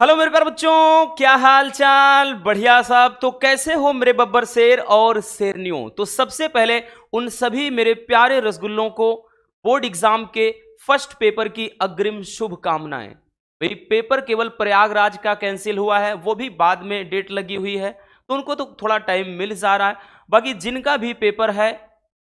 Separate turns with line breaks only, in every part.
Hello मेरे प्यारे बच्चों, क्या हाल चाल? बढ़िया साहब। तो कैसे हो मेरे बब्बर शेर और शेरनियों? तो सबसे पहले उन सभी मेरे प्यारे रसगुल्लों को बोर्ड एग्जाम के फर्स्ट पेपर की अग्रिम शुभकामनाएं। भाई पेपर केवल प्रयागराज का कैंसिल हुआ है, वो भी बाद में डेट लगी हुई है, तो उनको तो थोड़ा टाइम मिल जा रहा है। बाकी जिनका भी पेपर है,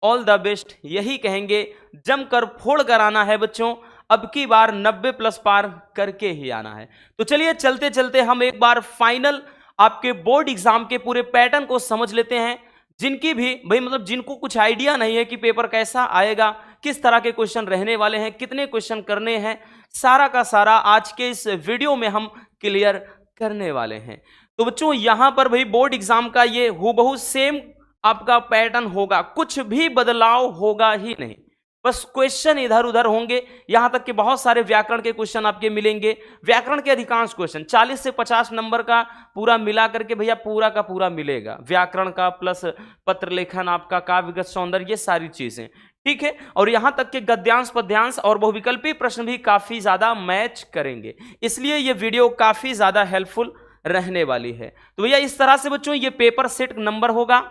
ऑल द बेस्ट यही कहेंगे। जमकर फोड़ कर आना है बच्चों, अब की बार 90 प्लस पार करके ही आना है। तो चलिए चलते चलते हम एक बार फाइनल आपके बोर्ड एग्जाम के पूरे पैटर्न को समझ लेते हैं। जिनकी भी भाई मतलब जिनको कुछ आइडिया नहीं है कि पेपर कैसा आएगा, किस तरह के क्वेश्चन रहने वाले हैं, कितने क्वेश्चन करने हैं, सारा का सारा आज के इस वीडियो में हम क्लियर करने वाले हैं। तो बच्चों यहां पर भाई बोर्ड एग्जाम का ये हूबहू सेम आपका पैटर्न होगा, कुछ भी बदलाव होगा ही नहीं। बस क्वेश्चन इधर उधर होंगे, यहां तक कि बहुत सारे व्याकरण के क्वेश्चन आपके मिलेंगे। व्याकरण के अधिकांश क्वेश्चन 40 से 50 नंबर का पूरा मिला करके भैया पूरा का पूरा मिलेगा। व्याकरण का प्लस पत्र लेखन, आपका काव्यगत सौंदर्य, ये सारी चीजें ठीक है। और यहां तक कि गद्यांश पद्यांश और बहुविकल्पी प्रश्न भी काफी ज्यादा मैच करेंगे, इसलिए ये वीडियो काफी ज्यादा हेल्पफुल रहने वाली है। तो भैया इस तरह से बच्चों ये पेपर सेट नंबर होगा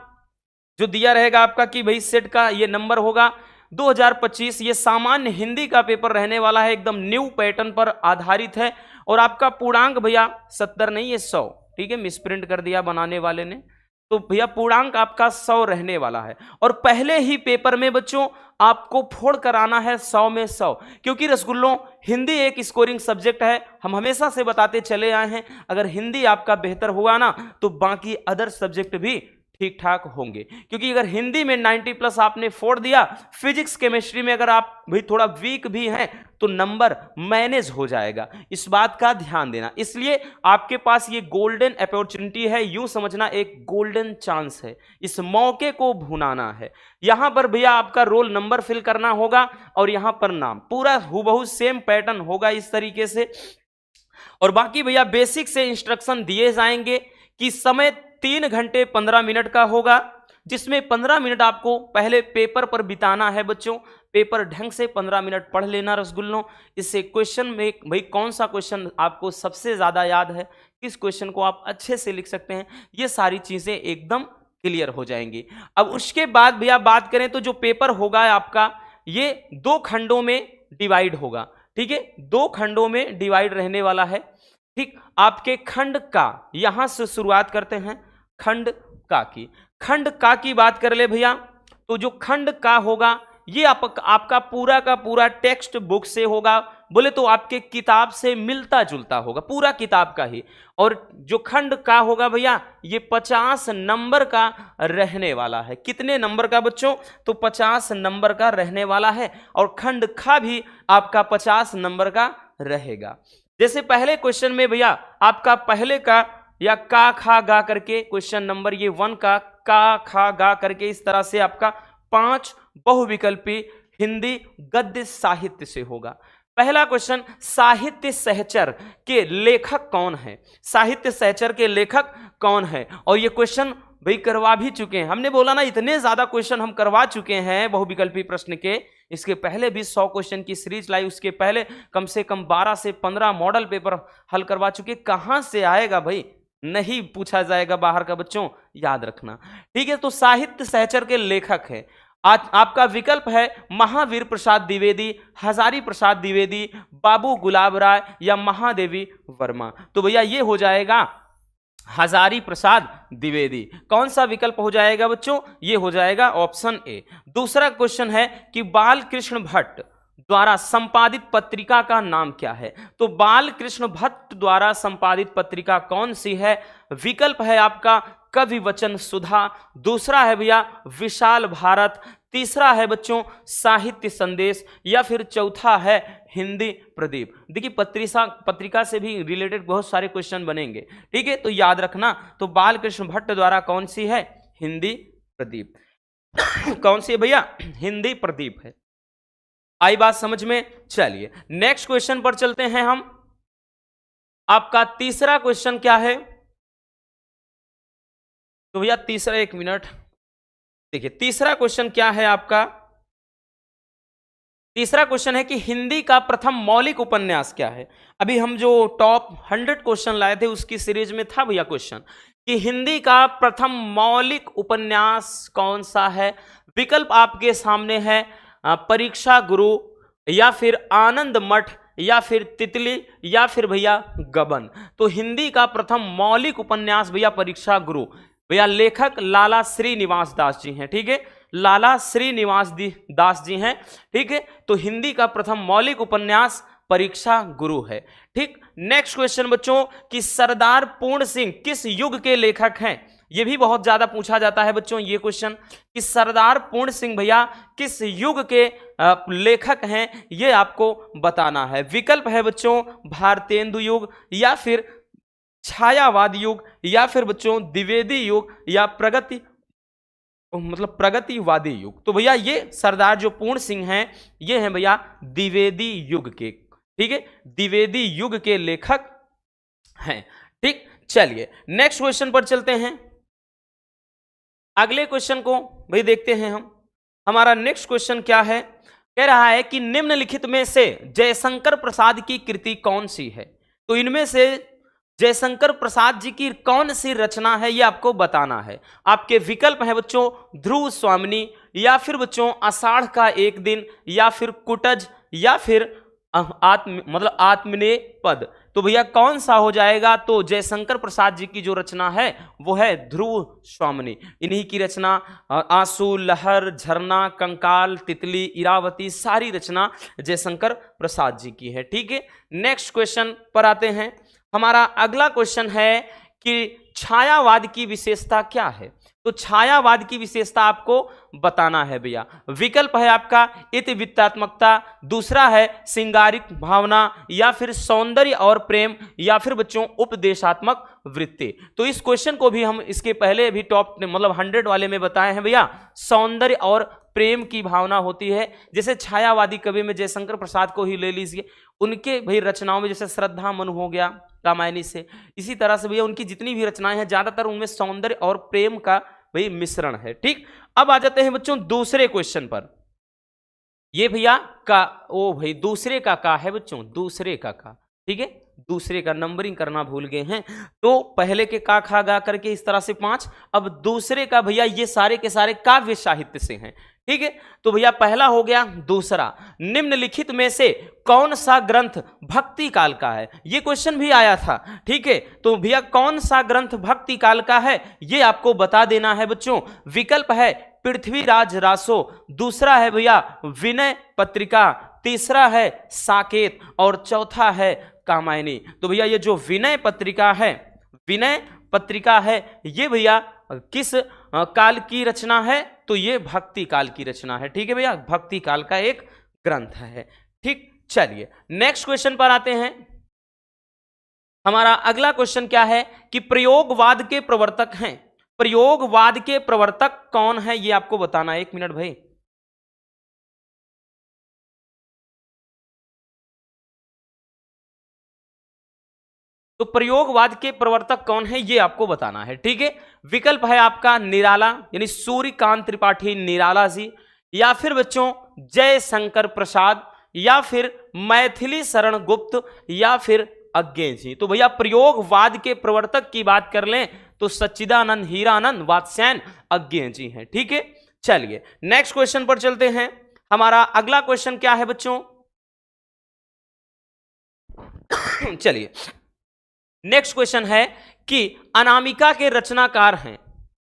जो दिया रहेगा आपका कि भाई सेट का ये नंबर होगा 2025। ये सामान्य हिंदी का पेपर रहने वाला है, एकदम न्यू पैटर्न पर आधारित है। और आपका पूर्णांक भैया 70 नहीं, ये 100, ठीक है, मिसप्रिंट कर दिया बनाने वाले ने। तो भैया पूर्णांक आपका 100 रहने वाला है। और पहले ही पेपर में बच्चों आपको फोड़ कराना है 100 में 100, क्योंकि रसगुल्लों हिंदी एक स्कोरिंग सब्जेक्ट है। हम हमेशा से बताते चले आए हैं, अगर हिंदी आपका बेहतर हुआ ना तो बाकी अदर सब्जेक्ट भी ठीक ठाक होंगे। क्योंकि अगर हिंदी में 90 प्लस आपने फोड़ दिया, फिजिक्स केमिस्ट्री में अगर आप भी थोड़ा वीक भी हैं तो नंबर मैनेज हो जाएगा। इस बात का ध्यान देना, इसलिए आपके पास ये गोल्डन अपॉर्चुनिटी है, यूं समझना एक गोल्डन चांस है, इस मौके को भुनाना है। यहां पर भैया आपका रोल नंबर फिल करना होगा और यहां पर नाम, पूरा हूबहू सेम पैटर्न होगा इस तरीके से। और बाकी भैया बेसिक से इंस्ट्रक्शन दिए जाएंगे कि समय 3 घंटे 15 मिनट का होगा, जिसमें 15 मिनट आपको पहले पेपर पर बिताना है बच्चों। पेपर ढंग से 15 मिनट पढ़ लेना रसगुल्लों। इससे क्वेश्चन में भाई कौन सा क्वेश्चन आपको सबसे ज्यादा याद है, किस क्वेश्चन को आप अच्छे से लिख सकते हैं, ये सारी चीजें एकदम क्लियर हो जाएंगी। अब उसके बाद भैया बात करें तो जो पेपर होगा आपका ये 2 खंडों में डिवाइड होगा, ठीक है, 2 खंडों में डिवाइड रहने वाला है। ठीक, आपके खंड का यहां से शुरुआत करते हैं। खंड का की बात कर ले भैया, तो जो खंड का होगा ये आपका पूरा का पूरा टेक्स्ट बुक से होगा, बोले तो आपके किताब से मिलता जुलता होगा, पूरा किताब का ही। और जो खंड का होगा भैया ये 50 नंबर का रहने वाला है। कितने नंबर का बच्चों? तो 50 नंबर का रहने वाला है। और खंड खा भी आपका 50 नंबर का रहेगा। जैसे पहले क्वेश्चन में भैया आपका पहले का या का खा गा करके क्वेश्चन नंबर ये 1 का खा गा करके इस तरह से आपका 5 बहुविकल्पी हिंदी गद्य साहित्य से होगा। पहला क्वेश्चन, साहित्य सहचर के लेखक कौन है? साहित्य सहचर के लेखक कौन है? और ये क्वेश्चन भाई करवा भी चुके हैं, हमने बोला ना इतने ज्यादा क्वेश्चन हम करवा चुके हैं बहुविकल्पी प्रश्न के। इसके पहले भी 100 क्वेश्चन की सीरीज लाई, उसके पहले कम से कम 12 से 15 मॉडल पेपर हल करवा चुके। कहां से आएगा भाई, नहीं पूछा जाएगा बाहर का बच्चों, याद रखना, ठीक है। तो साहित्य सहचर के लेखक है। आज आपका विकल्प है महावीर प्रसाद द्विवेदी, हजारी प्रसाद द्विवेदी, बाबू गुलाब राय या महादेवी वर्मा। तो भैया ये हो जाएगा हजारी प्रसाद द्विवेदी। कौन सा विकल्प हो जाएगा बच्चों? ये हो जाएगा ऑप्शन ए। दूसरा क्वेश्चन है कि बाल कृष्ण भट्ट द्वारा संपादित पत्रिका का नाम क्या है? तो बाल कृष्ण भट्ट द्वारा संपादित पत्रिका कौन सी है? विकल्प है आपका कवि वचन सुधा, दूसरा है भैया विशाल भारत, तीसरा है बच्चों साहित्य संदेश, या फिर चौथा है हिंदी प्रदीप। देखिए पत्रिका से भी रिलेटेड बहुत सारे क्वेश्चन बनेंगे, ठीक है, तो याद रखना। तो बाल कृष्ण भट्ट द्वारा कौन सी है? हिंदी प्रदीप। कौन सी है भैया? हिंदी प्रदीप है। आई बात समझ में? चलिए नेक्स्ट क्वेश्चन पर चलते हैं हम। आपका तीसरा क्वेश्चन क्या है? तो भैया तीसरा, एक मिनट, देखिए तीसरा क्वेश्चन क्या है आपका? तीसरा क्वेश्चन है कि हिंदी का प्रथम मौलिक उपन्यास क्या है। अभी हम जो टॉप 100 क्वेश्चन लाए थे उसकी सीरीज में था भैया क्वेश्चन कि हिंदी का प्रथम मौलिक उपन्यास कौन सा है। विकल्प आपके सामने है परीक्षा गुरु, या फिर आनंद मठ, या फिर तितली, या फिर भैया गबन। तो हिंदी का प्रथम मौलिक उपन्यास भैया परीक्षा गुरु। भैया लेखक लाला श्रीनिवास दास जी हैं, ठीक है, लाला श्रीनिवास दास जी हैं, ठीक है। तो हिंदी का प्रथम मौलिक उपन्यास परीक्षा गुरु है, ठीक। नेक्स्ट क्वेश्चन बच्चों कि सरदार पूर्ण सिंह किस युग के लेखक हैं। यह भी बहुत ज्यादा पूछा जाता है बच्चों ये क्वेश्चन कि सरदार पूर्ण सिंह भैया किस युग के लेखक हैं, ये आपको बताना है। विकल्प है बच्चों भारतेंदु युग, या फिर छायावाद युग, या फिर बच्चों द्विवेदी युग, या प्रगतिवादी युग। तो भैया ये सरदार जो पूर्ण सिंह हैं ये हैं भैया द्विवेदी युग के, ठीक है, द्विवेदी युग के लेखक हैं, ठीक। चलिए नेक्स्ट क्वेश्चन पर चलते हैं। अगले क्वेश्चन को भाई देखते हैं हम। हमारा नेक्स्ट क्वेश्चन क्या है, कह रहा है कि निम्नलिखित में से जयशंकर प्रसाद की कृति कौन सी है। तो इनमें से जयशंकर प्रसाद जी की कौन सी रचना है ये आपको बताना है। आपके विकल्प है बच्चों ध्रुव स्वामिनी, या फिर आषाढ़ का एक दिन, या फिर कुटज, या फिर आत्मनेय पद। तो भैया कौन सा हो जाएगा। तो जयशंकर प्रसाद जी की जो रचना है वो है ध्रुव स्वामिनी। इन्हीं की रचना आंसू, लहर, झरना, कंकाल, तितली, इरावती सारी रचना जयशंकर प्रसाद जी की है, ठीक है। नेक्स्ट क्वेश्चन पर आते हैं। हमारा अगला क्वेश्चन है कि छायावाद की विशेषता क्या है। तो छायावाद की विशेषता आपको बताना है भैया। विकल्प है आपका इतिवृत्तात्मकता, दूसरा है सिंगारिक भावना, या फिर सौंदर्य और प्रेम, या फिर बच्चों उपदेशात्मक वृत्ति। तो इस क्वेश्चन को भी हम इसके पहले भी टॉप 100 वाले में बताए हैं भैया। सौंदर्य और प्रेम की भावना होती है। जैसे छायावादी कवि में जयशंकर प्रसाद को ही ले लीजिए, उनके भाई रचनाओं में जैसे श्रद्धा मनु हो गया रामायणी से, इसी तरह से भैया उनकी जितनी भी रचनाएं हैं ज्यादातर उनमें सौंदर्य और प्रेम का भाई मिश्रण है, ठीक। अब आ जाते हैं बच्चों दूसरे क्वेश्चन पर। ये भैया का ओ भाई दूसरे का है बच्चों, दूसरे का, ठीक है, दूसरे का नंबरिंग करना भूल गए हैं। तो पहले के का खा गा करके इस तरह से 5, अब दूसरे का भैया ये सारे के सारे काव्य साहित्य से हैं, ठीक है। तो भैया पहला हो गया दूसरा, निम्नलिखित में से कौन सा ग्रंथ भक्ति काल का है। ये क्वेश्चन भी आया था, ठीक है। तो भैया कौन सा ग्रंथ भक्ति काल का है ये आपको बता देना है बच्चों। विकल्प है पृथ्वीराज रासो, दूसरा है भैया विनय पत्रिका, तीसरा है साकेत, और चौथा है कामायनी। तो भैया ये जो विनय पत्रिका है ये भैया किस काल की रचना है। तो ये भक्ति काल की रचना है, ठीक है भैया, भक्ति काल का एक ग्रंथ है, ठीक। चलिए नेक्स्ट क्वेश्चन पर आते हैं। हमारा अगला क्वेश्चन क्या है कि प्रयोगवाद के प्रवर्तक हैं। प्रयोगवाद के प्रवर्तक कौन है ये आपको बताना है। 1 मिनट भाई। तो प्रयोगवाद के प्रवर्तक कौन है ये आपको बताना है, ठीक है। विकल्प है आपका निराला यानी सूर्यकांत त्रिपाठी निराला जी, या फिर बच्चों जयशंकर प्रसाद, या फिर मैथिली शरण गुप्त, या फिर अज्ञे जी। तो भैया प्रयोगवाद के प्रवर्तक की बात कर लें तो सच्चिदानंद, हीरानंद, वात्स्यायन, अज्ञे जी हैं, ठीक है। चलिए नेक्स्ट क्वेश्चन पर चलते हैं। हमारा अगला क्वेश्चन क्या है बच्चों चलिए नेक्स्ट क्वेश्चन है कि अनामिका के रचनाकार हैं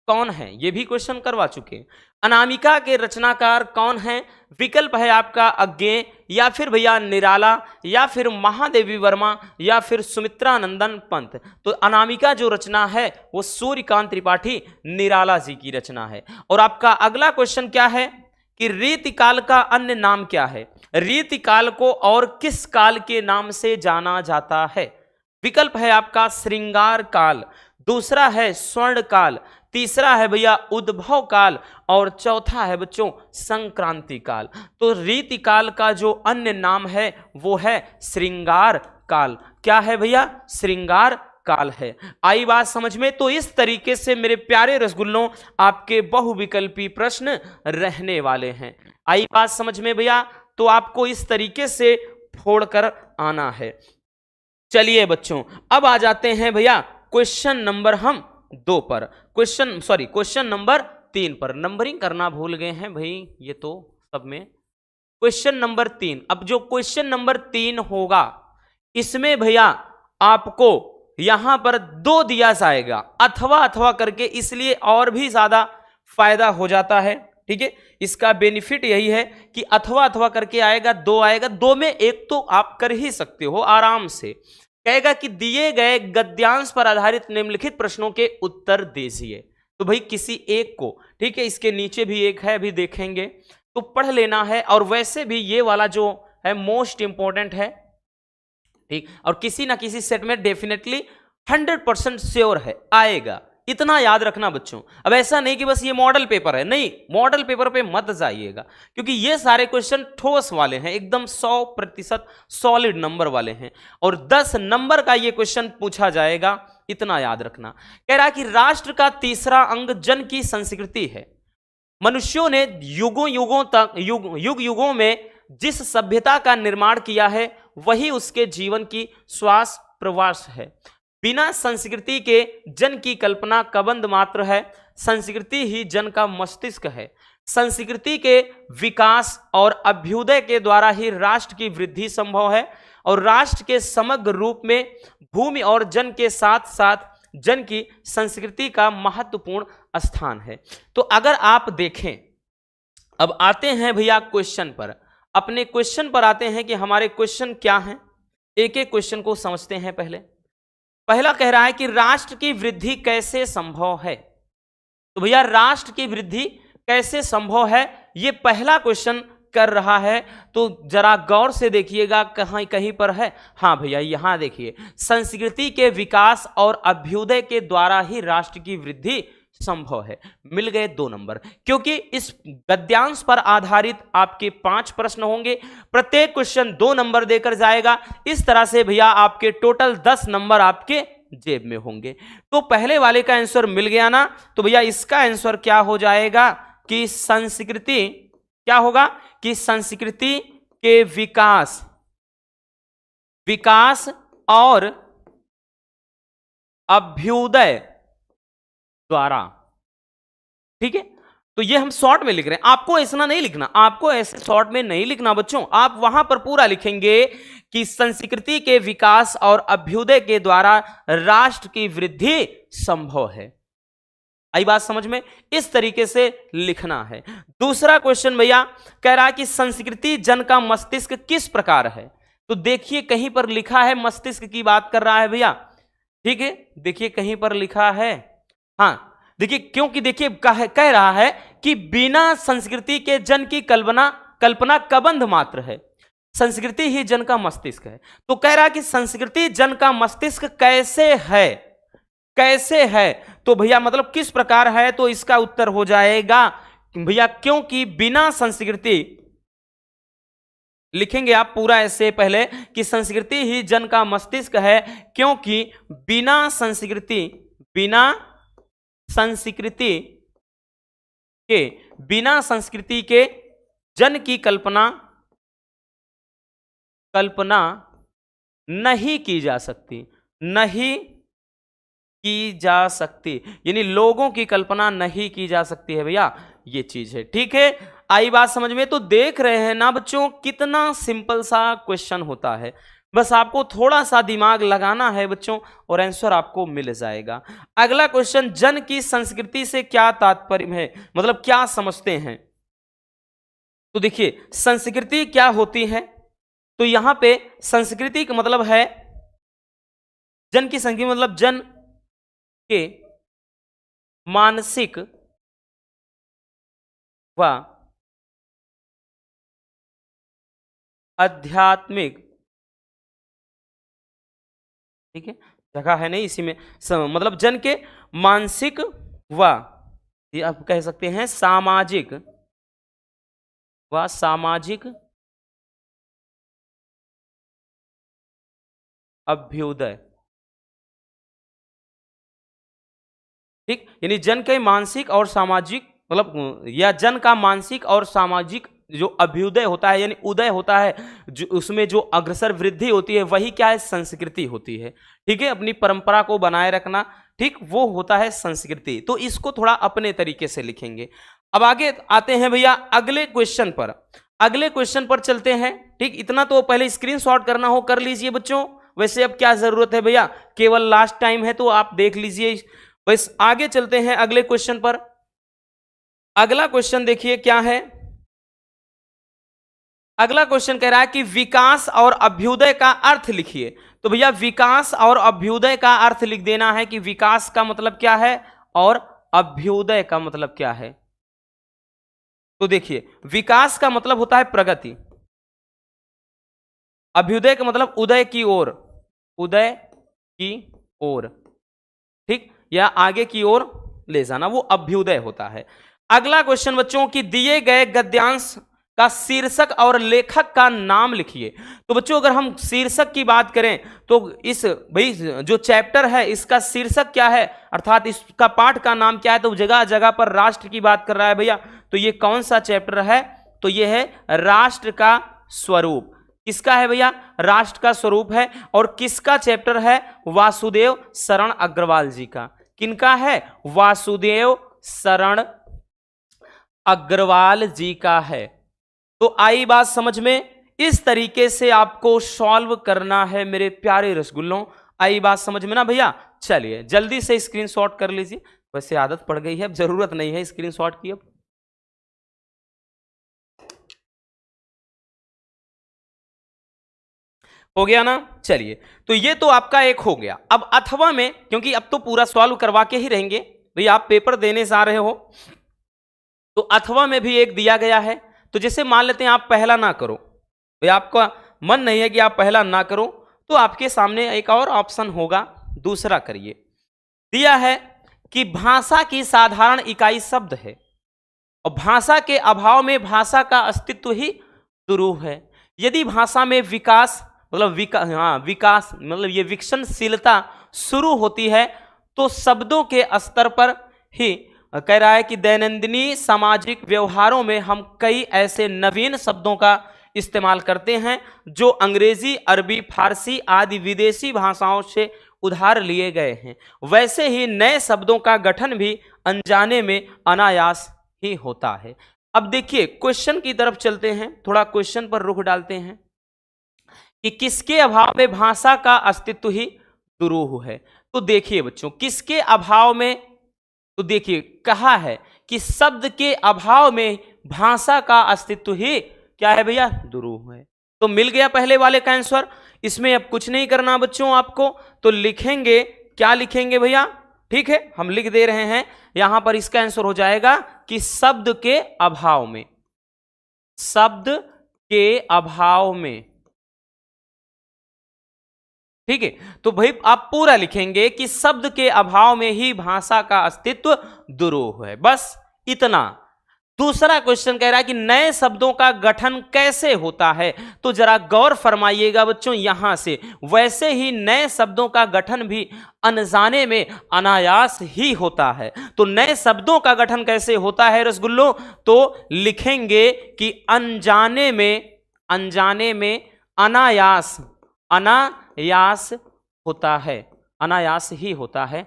कौन है। ये भी क्वेश्चन करवा चुके हैं। अनामिका के रचनाकार कौन है। विकल्प है आपका अज्ञे, या फिर भैया निराला, या फिर महादेवी वर्मा, या फिर सुमित्रानंदन पंत। तो अनामिका जो रचना है वो सूर्यकांत त्रिपाठी निराला जी की रचना है। और आपका अगला क्वेश्चन क्या है कि रीतिकाल का अन्य नाम क्या है। रीतिकाल को और किस काल के नाम से जाना जाता है। विकल्प है आपका श्रृंगार काल, दूसरा है स्वर्ण काल, तीसरा है भैया उद्भव काल, और चौथा है बच्चों संक्रांति काल। तो रीतिकाल का जो अन्य नाम है वो है श्रृंगार काल। क्या है भैया, श्रृंगार काल है। आई बात समझ में। तो इस तरीके से मेरे प्यारे रसगुल्लों आपके बहुविकल्पी प्रश्न रहने वाले हैं। आई बात समझ में भैया। तो आपको इस तरीके से फोड़कर आना है। चलिए बच्चों, अब आ जाते हैं भैया क्वेश्चन नंबर हम 2 पर, क्वेश्चन नंबर 3 पर। नंबरिंग करना भूल गए हैं भाई, ये तो सब में। क्वेश्चन नंबर 3, अब जो क्वेश्चन नंबर 3 होगा इसमें भैया आपको यहां पर 2 दिया जाएगा, अथवा अथवा करके, इसलिए और भी ज्यादा फायदा हो जाता है। ठीक है, इसका बेनिफिट यही है कि अथवा अथवा करके आएगा, 2 आएगा, 2 में एक तो आप कर ही सकते हो आराम से। कहेगा कि दिए गए गद्यांश पर आधारित निम्नलिखित प्रश्नों के उत्तर दीजिए। तो भाई किसी एक को, ठीक है, इसके नीचे भी एक है, अभी देखेंगे, तो पढ़ लेना है। और वैसे भी ये वाला जो है मोस्ट इंपॉर्टेंट है, ठीक, और किसी ना किसी सेट में डेफिनेटली 100% श्योर है आएगा, इतना याद रखना बच्चों। अब ऐसा नहीं कि बस ये मॉडल पेपर है, नहीं, मॉडल पेपर पे मत जाइएगा, क्योंकि ये सारे क्वेश्चन ठोस वाले हैं, एकदम 100% सॉलिड नंबर वाले हैं, और 10 नंबर का ये क्वेश्चन पूछा जाएगा, इतना याद रखना। कह रहा है कि राष्ट्र का तीसरा अंग जन की संस्कृति है। मनुष्यों ने युग युगों में जिस सभ्यता का निर्माण किया है वही उसके जीवन की श्वास प्रवास है। बिना संस्कृति के जन की कल्पना कबंध मात्र है। संस्कृति ही जन का मस्तिष्क है। संस्कृति के विकास और अभ्युदय के द्वारा ही राष्ट्र की वृद्धि संभव है, और राष्ट्र के समग्र रूप में भूमि और जन के साथ साथ जन की संस्कृति का महत्वपूर्ण स्थान है। तो अगर आप देखें, अब आते हैं भैया क्वेश्चन पर, अपने क्वेश्चन पर आते हैं कि हमारे क्वेश्चन क्या हैं। एक एक क्वेश्चन को समझते हैं। पहला कह रहा है कि राष्ट्र की वृद्धि कैसे संभव है। तो भैया राष्ट्र की वृद्धि कैसे संभव है, ये पहला क्वेश्चन कर रहा है। तो जरा गौर से देखिएगा, कहीं कहीं पर है, हाँ भैया यहां देखिए, संस्कृति के विकास और अभ्युदय के द्वारा ही राष्ट्र की वृद्धि संभव है। मिल गए 2 नंबर, क्योंकि इस गद्यांश पर आधारित आपके 5 प्रश्न होंगे, प्रत्येक क्वेश्चन 2 नंबर देकर जाएगा। इस तरह से भैया आपके टोटल 10 नंबर आपके जेब में होंगे। तो पहले वाले का आंसर मिल गया ना, तो भैया इसका आंसर क्या हो जाएगा कि संस्कृति, क्या होगा कि संस्कृति के विकास और अभ्युदय द्वारा। ठीक है, तो ये हम शॉर्ट में लिख रहे हैं, आपको ऐसा नहीं लिखना, आपको ऐसे शॉर्ट में नहीं लिखना बच्चों, आप वहां पर पूरा लिखेंगे कि संस्कृति के विकास और अभ्युदय के द्वारा राष्ट्र की वृद्धि संभव है। आई बात समझ में, इस तरीके से लिखना है। दूसरा क्वेश्चन भैया कह रहा है कि संस्कृति जन का मस्तिष्क किस प्रकार है। तो देखिए कहीं पर लिखा है मस्तिष्क की बात कर रहा है भैया, ठीक है, देखिए कहीं पर लिखा है, हाँ देखिए, क्योंकि देखिए कह रहा है कि बिना संस्कृति के जन की कल्पना कबंध मात्र है। संस्कृति ही जन का मस्तिष्क है। तो कह रहा है कि संस्कृति जन का मस्तिष्क कैसे है, तो भैया मतलब किस प्रकार है, तो इसका उत्तर हो जाएगा भैया, क्योंकि बिना संस्कृति, लिखेंगे आप पूरा ऐसे पहले कि संस्कृति ही जन का मस्तिष्क है, क्योंकि बिना संस्कृति के जन की कल्पना नहीं की जा सकती, यानी लोगों की कल्पना नहीं की जा सकती है भैया, ये चीज है। ठीक है, आई बात समझ में। तो देख रहे हैं ना बच्चों, कितना सिंपल सा क्वेश्चन होता है, बस आपको थोड़ा सा दिमाग लगाना है बच्चों और आंसर आपको मिल जाएगा। अगला क्वेश्चन, जन की संस्कृति से क्या तात्पर्य है, मतलब क्या समझते हैं। तो देखिए संस्कृति क्या होती है, तो यहां पे संस्कृति का मतलब है जन की संस्कृति, मतलब जन के मानसिक व आध्यात्मिक, ठीक है, जगह है नहीं इसी में, मतलब जन के मानसिक व, ये आप कह सकते हैं सामाजिक अभ्युदय। ठीक, यानी जन के मानसिक और सामाजिक, मतलब या जन का मानसिक और सामाजिक जो अभ्युदय होता है यानी उदय होता है, जो उसमें जो अग्रसर वृद्धि होती है वही क्या है, संस्कृति होती है। ठीक है, अपनी परंपरा को बनाए रखना, ठीक, वो होता है संस्कृति। तो इसको थोड़ा अपने तरीके से लिखेंगे। अब आगे आते हैं भैया अगले क्वेश्चन पर, अगले क्वेश्चन पर चलते हैं। ठीक, इतना तो पहले स्क्रीनशॉट करना हो कर लीजिए बच्चों, वैसे अब क्या जरूरत है भैया, केवल लास्ट टाइम है तो आप देख लीजिए। बस आगे चलते हैं अगले क्वेश्चन पर। अगला क्वेश्चन देखिए क्या है, अगला क्वेश्चन कह रहा है कि विकास और अभ्युदय का अर्थ लिखिए। तो भैया विकास और अभ्युदय का अर्थ लिख देना है कि विकास का मतलब क्या है और अभ्युदय का मतलब क्या है। तो देखिए विकास का मतलब होता है प्रगति, अभ्युदय का मतलब उदय की ओर, उदय की ओर, ठीक, या आगे की ओर ले जाना, वो अभ्युदय होता है। अगला क्वेश्चन बच्चों कि दिए गए गद्यांश का शीर्षक और लेखक का नाम लिखिए। तो बच्चों अगर हम शीर्षक की बात करें तो इस भाई जो चैप्टर है इसका शीर्षक क्या है, अर्थात इसका पाठ का नाम क्या है, तो जगह जगह पर राष्ट्र की बात कर रहा है भैया। तो ये कौन सा चैप्टर है, तो ये है राष्ट्र का स्वरूप। किसका है भैया, राष्ट्र का स्वरूप है। और किसका चैप्टर है, वासुदेव शरण अग्रवाल जी का। किनका है, वासुदेव शरण अग्रवाल जी का है। तो आई बात समझ में, इस तरीके से आपको सॉल्व करना है मेरे प्यारे रसगुल्लों। आई बात समझ में ना भैया। चलिए जल्दी से स्क्रीनशॉट कर लीजिए, वैसे आदत पड़ गई है अब जरूरत नहीं है स्क्रीनशॉट की। अब हो गया ना। चलिए तो ये तो आपका एक हो गया। अब अथवा में, क्योंकि अब तो पूरा सॉल्व करवा के ही रहेंगे भैया, आप पेपर देने जा रहे हो, तो अथवा में भी एक दिया गया है। तो जैसे मान लेते हैं आप पहला ना करो भैया, आपका मन नहीं है कि आप पहला ना करो, तो आपके सामने एक और ऑप्शन होगा, दूसरा करिए। दिया है कि भाषा की साधारण इकाई शब्द है और भाषा के अभाव में भाषा का अस्तित्व ही दुरूह है। यदि भाषा में विकास मतलब विकास मतलब ये विकसनशीलता शुरू होती है तो शब्दों के स्तर पर ही, कह रहा है कि दैनंदिनी सामाजिक व्यवहारों में हम कई ऐसे नवीन शब्दों का इस्तेमाल करते हैं जो अंग्रेजी, अरबी, फारसी आदि विदेशी भाषाओं से उधार लिए गए हैं। वैसे ही नए शब्दों का गठन भी अनजाने में अनायास ही होता है। अब देखिए क्वेश्चन की तरफ चलते हैं, थोड़ा क्वेश्चन पर रुख डालते हैं कि किसके अभाव में भाषा का अस्तित्व ही दुरूह है। तो देखिए बच्चों, किसके अभाव में, तो देखिए कहा है कि शब्द के अभाव में भाषा का अस्तित्व ही क्या है भैया, दुरूह है। तो मिल गया पहले वाले का आंसर। इसमें अब कुछ नहीं करना बच्चों आपको, तो लिखेंगे, क्या लिखेंगे भैया, ठीक है हम लिख दे रहे हैं यहां पर, इसका आंसर हो जाएगा कि शब्द के अभाव में, शब्द के अभाव में, ठीक है। तो भाई आप पूरा लिखेंगे कि शब्द के अभाव में ही भाषा का अस्तित्व दुरूह है, बस इतना। दूसरा क्वेश्चन कह रहा है कि नए शब्दों का गठन कैसे होता है, तो जरा गौर फरमाइएगा बच्चों यहां से। वैसे ही नए शब्दों का गठन भी अनजाने में अनायास ही होता है। तो नए शब्दों का गठन कैसे होता है रसगुल्लो, तो लिखेंगे कि अनजाने में अनायास, अनायास होता है, अनायास ही होता है।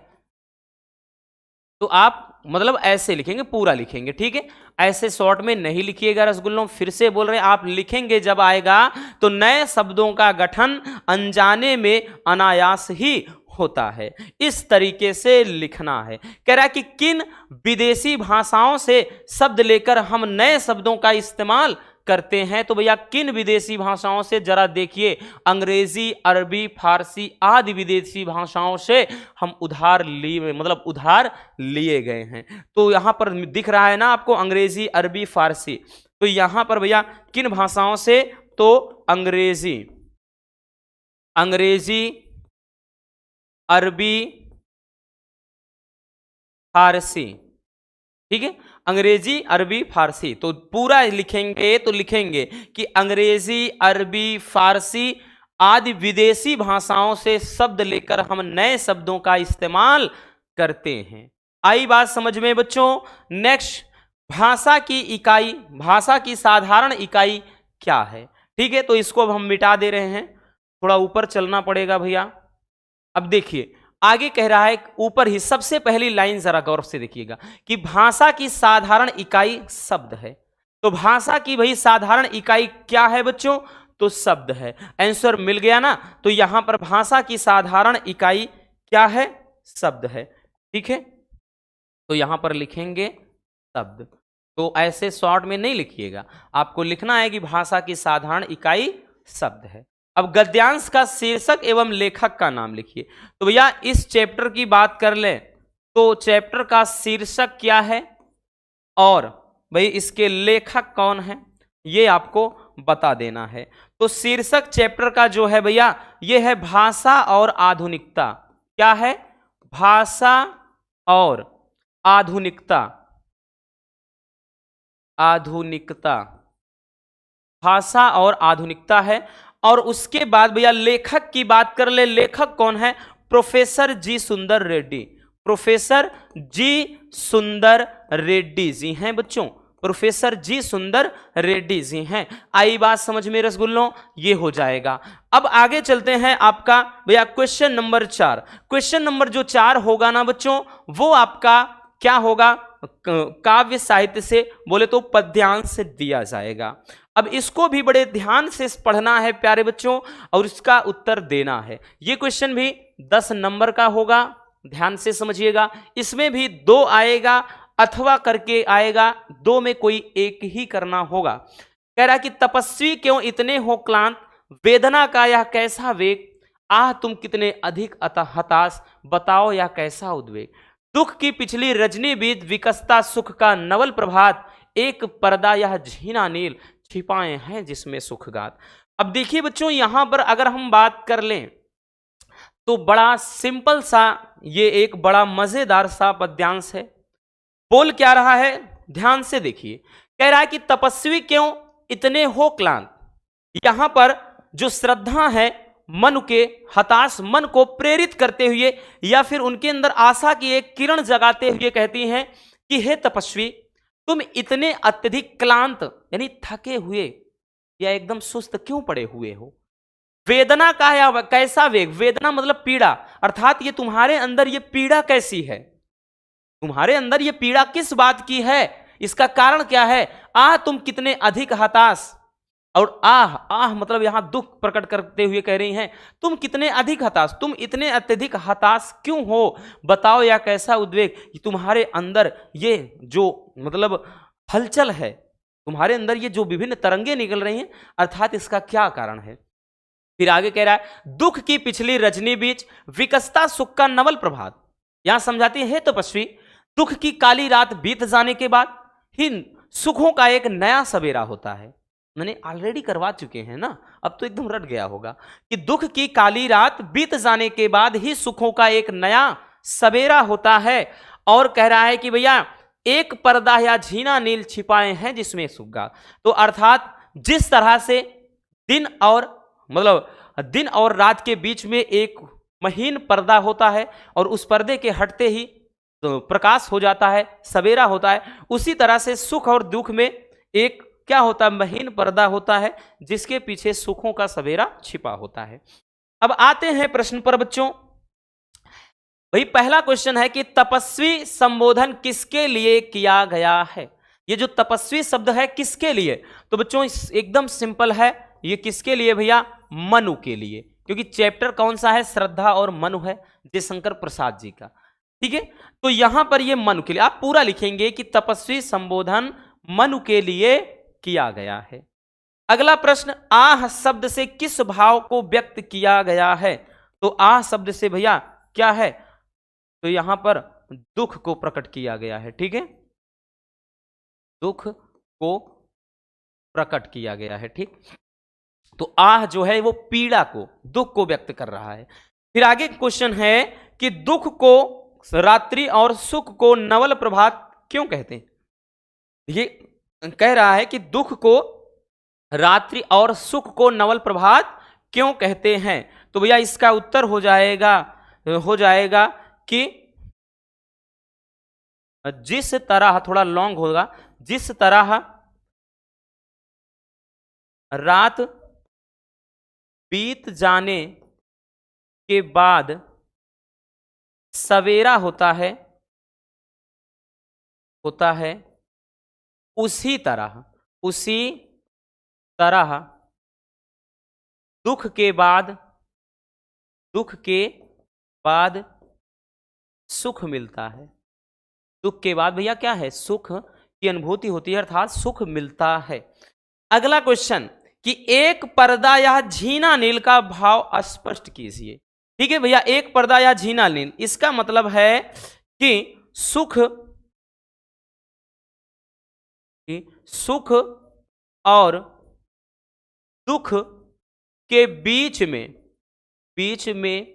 तो आप मतलब ऐसे लिखेंगे, पूरा लिखेंगे, ठीक है, ऐसे शॉर्ट में नहीं लिखिएगा रसगुल्लों। फिर से बोल रहे हैं, आप लिखेंगे जब आएगा तो नए शब्दों का गठन अनजाने में अनायास ही होता है, इस तरीके से लिखना है। कह रहा है कि किन विदेशी भाषाओं से शब्द लेकर हम नए शब्दों का इस्तेमाल करते हैं। तो भैया किन विदेशी भाषाओं से, जरा देखिए, अंग्रेजी, अरबी, फारसी आदि विदेशी भाषाओं से हम उधार लिए, मतलब उधार लिए गए हैं। तो यहां पर दिख रहा है ना आपको अंग्रेजी, अरबी, फारसी। तो यहां पर भैया किन भाषाओं से, तो अंग्रेजी, अरबी, फारसी, ठीक है, अंग्रेजी, अरबी, फारसी। तो पूरा लिखेंगे तो लिखेंगे कि अंग्रेजी, अरबी, फारसी आदि विदेशी भाषाओं से शब्द लेकर हम नए शब्दों का इस्तेमाल करते हैं। आई बात समझ में बच्चों। नेक्स्ट भाषा की इकाई, भाषा की साधारण इकाई क्या है? ठीक है, तो इसको अब हम मिटा दे रहे हैं, थोड़ा ऊपर चलना पड़ेगा भैया। अब देखिए आगे कह रहा है, ऊपर ही सबसे पहली लाइन जरा गौर से देखिएगा कि भाषा की साधारण इकाई शब्द है। तो भाषा की भाई साधारण इकाई क्या है बच्चों? तो शब्द है। आंसर मिल गया ना। तो यहां पर भाषा की साधारण इकाई क्या है? शब्द है। ठीक है, तो यहां पर लिखेंगे शब्द। तो ऐसे शॉर्ट में नहीं लिखिएगा, आपको लिखना है कि भाषा की साधारण इकाई शब्द है। अब गद्यांश का शीर्षक एवं लेखक का नाम लिखिए। तो भैया इस चैप्टर की बात कर ले तो चैप्टर का शीर्षक क्या है और भाई इसके लेखक कौन है, ये आपको बता देना है। तो शीर्षक चैप्टर का जो है भैया, ये है भाषा और आधुनिकता। क्या है? भाषा और आधुनिकता। आधुनिकता, भाषा और आधुनिकता है। और उसके बाद भैया लेखक की बात कर ले, लेखक कौन है? प्रोफेसर जी सुंदर रेड्डी। प्रोफेसर जी सुंदर रेड्डी जी हैं बच्चों, प्रोफेसर जी सुंदर रेड्डी जी हैं। आई बात समझ में रसगुल्लों? ये हो जाएगा। अब आगे चलते हैं आपका भैया क्वेश्चन नंबर 4। क्वेश्चन नंबर जो 4 होगा ना बच्चों, वो आपका क्या होगा? काव्य साहित्य से बोले तो पद्यांश से दिया जाएगा। अब इसको भी बड़े ध्यान से पढ़ना है प्यारे बच्चों और इसका उत्तर देना है। ये क्वेश्चन भी 10 नंबर का होगा, ध्यान से समझिएगा। इसमें भी 2 आएगा अथवा करके आएगा, 2 में कोई एक ही करना होगा। कह रहा कि तपस्वी क्यों इतने हो क्लांत, वेदना का यह कैसा वेग, आह तुम कितने अधिक हताश, बताओ यह कैसा उद्वेग, दुख की पिछली रजनी बीत विकसता सुख का नवल प्रभात, एक पर्दा यह झीना नील छिपाए हैं जिसमें सुखगात। अब देखिए बच्चों यहां पर अगर हम बात कर लें तो बड़ा सिंपल सा ये एक बड़ा मजेदार सा पद्यांश है। बोल क्या रहा है? ध्यान से देखिए। कह रहा है कि तपस्वी क्यों इतने हो क्लांत। यहां पर जो श्रद्धा है मन के, हताश मन को प्रेरित करते हुए या फिर उनके अंदर आशा की एक किरण जगाते हुए कहती हैं कि हे तपस्वी तुम इतने अत्यधिक क्लांत यानी थके हुए या एकदम सुस्त क्यों पड़े हुए हो। वेदना का या कैसा वेग, वेदना मतलब पीड़ा, अर्थात ये तुम्हारे अंदर ये पीड़ा कैसी है, तुम्हारे अंदर ये पीड़ा किस बात की है, इसका कारण क्या है। आह तुम कितने अधिक हताश, और आह आह मतलब यहां दुख प्रकट करते हुए कह रही हैं तुम कितने अधिक हताश, तुम इतने अत्यधिक हताश क्यों हो, बताओ या कैसा उद्वेग, तुम्हारे अंदर ये जो मतलब हलचल है, तुम्हारे अंदर ये जो विभिन्न तरंगे निकल रही हैं, अर्थात इसका क्या कारण है। फिर आगे कह रहा है दुख की पिछली रजनी बीच विकसता सुख का नवल प्रभात। यहां समझाती है तपस्वी दुख की काली रात बीत जाने के बाद ही सुखों का एक नया सवेरा होता है। मैंने ऑलरेडी करवा चुके हैं ना, अब तो एकदम रट गया होगा कि दुख की काली रात बीत जाने के बाद ही सुखों का एक नया सवेरा होता है। और कह रहा है कि भैया एक पर्दा या झीना नील छिपाए हैं जिसमें सुखगा। तो अर्थात जिस तरह से दिन और मतलब दिन और रात के बीच में एक महीन पर्दा होता है और उस पर्दे के हटते ही तो प्रकाश हो जाता है, सवेरा होता है, उसी तरह से सुख और दुख में एक क्या होता है, महीन पर्दा होता है जिसके पीछे सुखों का सवेरा छिपा होता है। अब आते हैं प्रश्न पर बच्चों। भाई पहला क्वेश्चन है कि तपस्वी संबोधन किसके लिए किया गया है। ये जो तपस्वी शब्द है किसके लिए, तो बच्चों एकदम सिंपल है, ये किसके लिए भैया, मनु के लिए, क्योंकि चैप्टर कौन सा है, श्रद्धा और मनु है, जयशंकर प्रसाद जी का। ठीक है, तो यहां पर ये मनु के लिए आप पूरा लिखेंगे कि तपस्वी संबोधन मनु के लिए किया गया है। अगला प्रश्न, आह शब्द से किस भाव को व्यक्त किया गया है। तो आह शब्द से भैया क्या है, तो यहां पर दुख को प्रकट किया गया है। ठीक है, दुख को प्रकट किया गया है। ठीक, तो आह जो है वो पीड़ा को, दुख को व्यक्त कर रहा है। फिर आगे क्वेश्चन है कि दुख को रात्रि और सुख को नवल प्रभात क्यों कहते हैं। ये कह रहा है कि दुख को रात्रि और सुख को नवल प्रभात क्यों कहते हैं। तो भैया इसका उत्तर हो जाएगा कि जिस तरह, थोड़ा लॉन्ग होगा जिस तरह रात बीत जाने के बाद सवेरा होता है उसी तरह दुख के बाद सुख मिलता है। दुख के बाद भैया क्या है? सुख की अनुभूति होती है, अर्थात सुख मिलता है। अगला क्वेश्चन कि एक पर्दा या झीना नील का भाव स्पष्ट कीजिए। ठीक है भैया, एक पर्दा या झीना नील, इसका मतलब है कि सुख और दुख के बीच में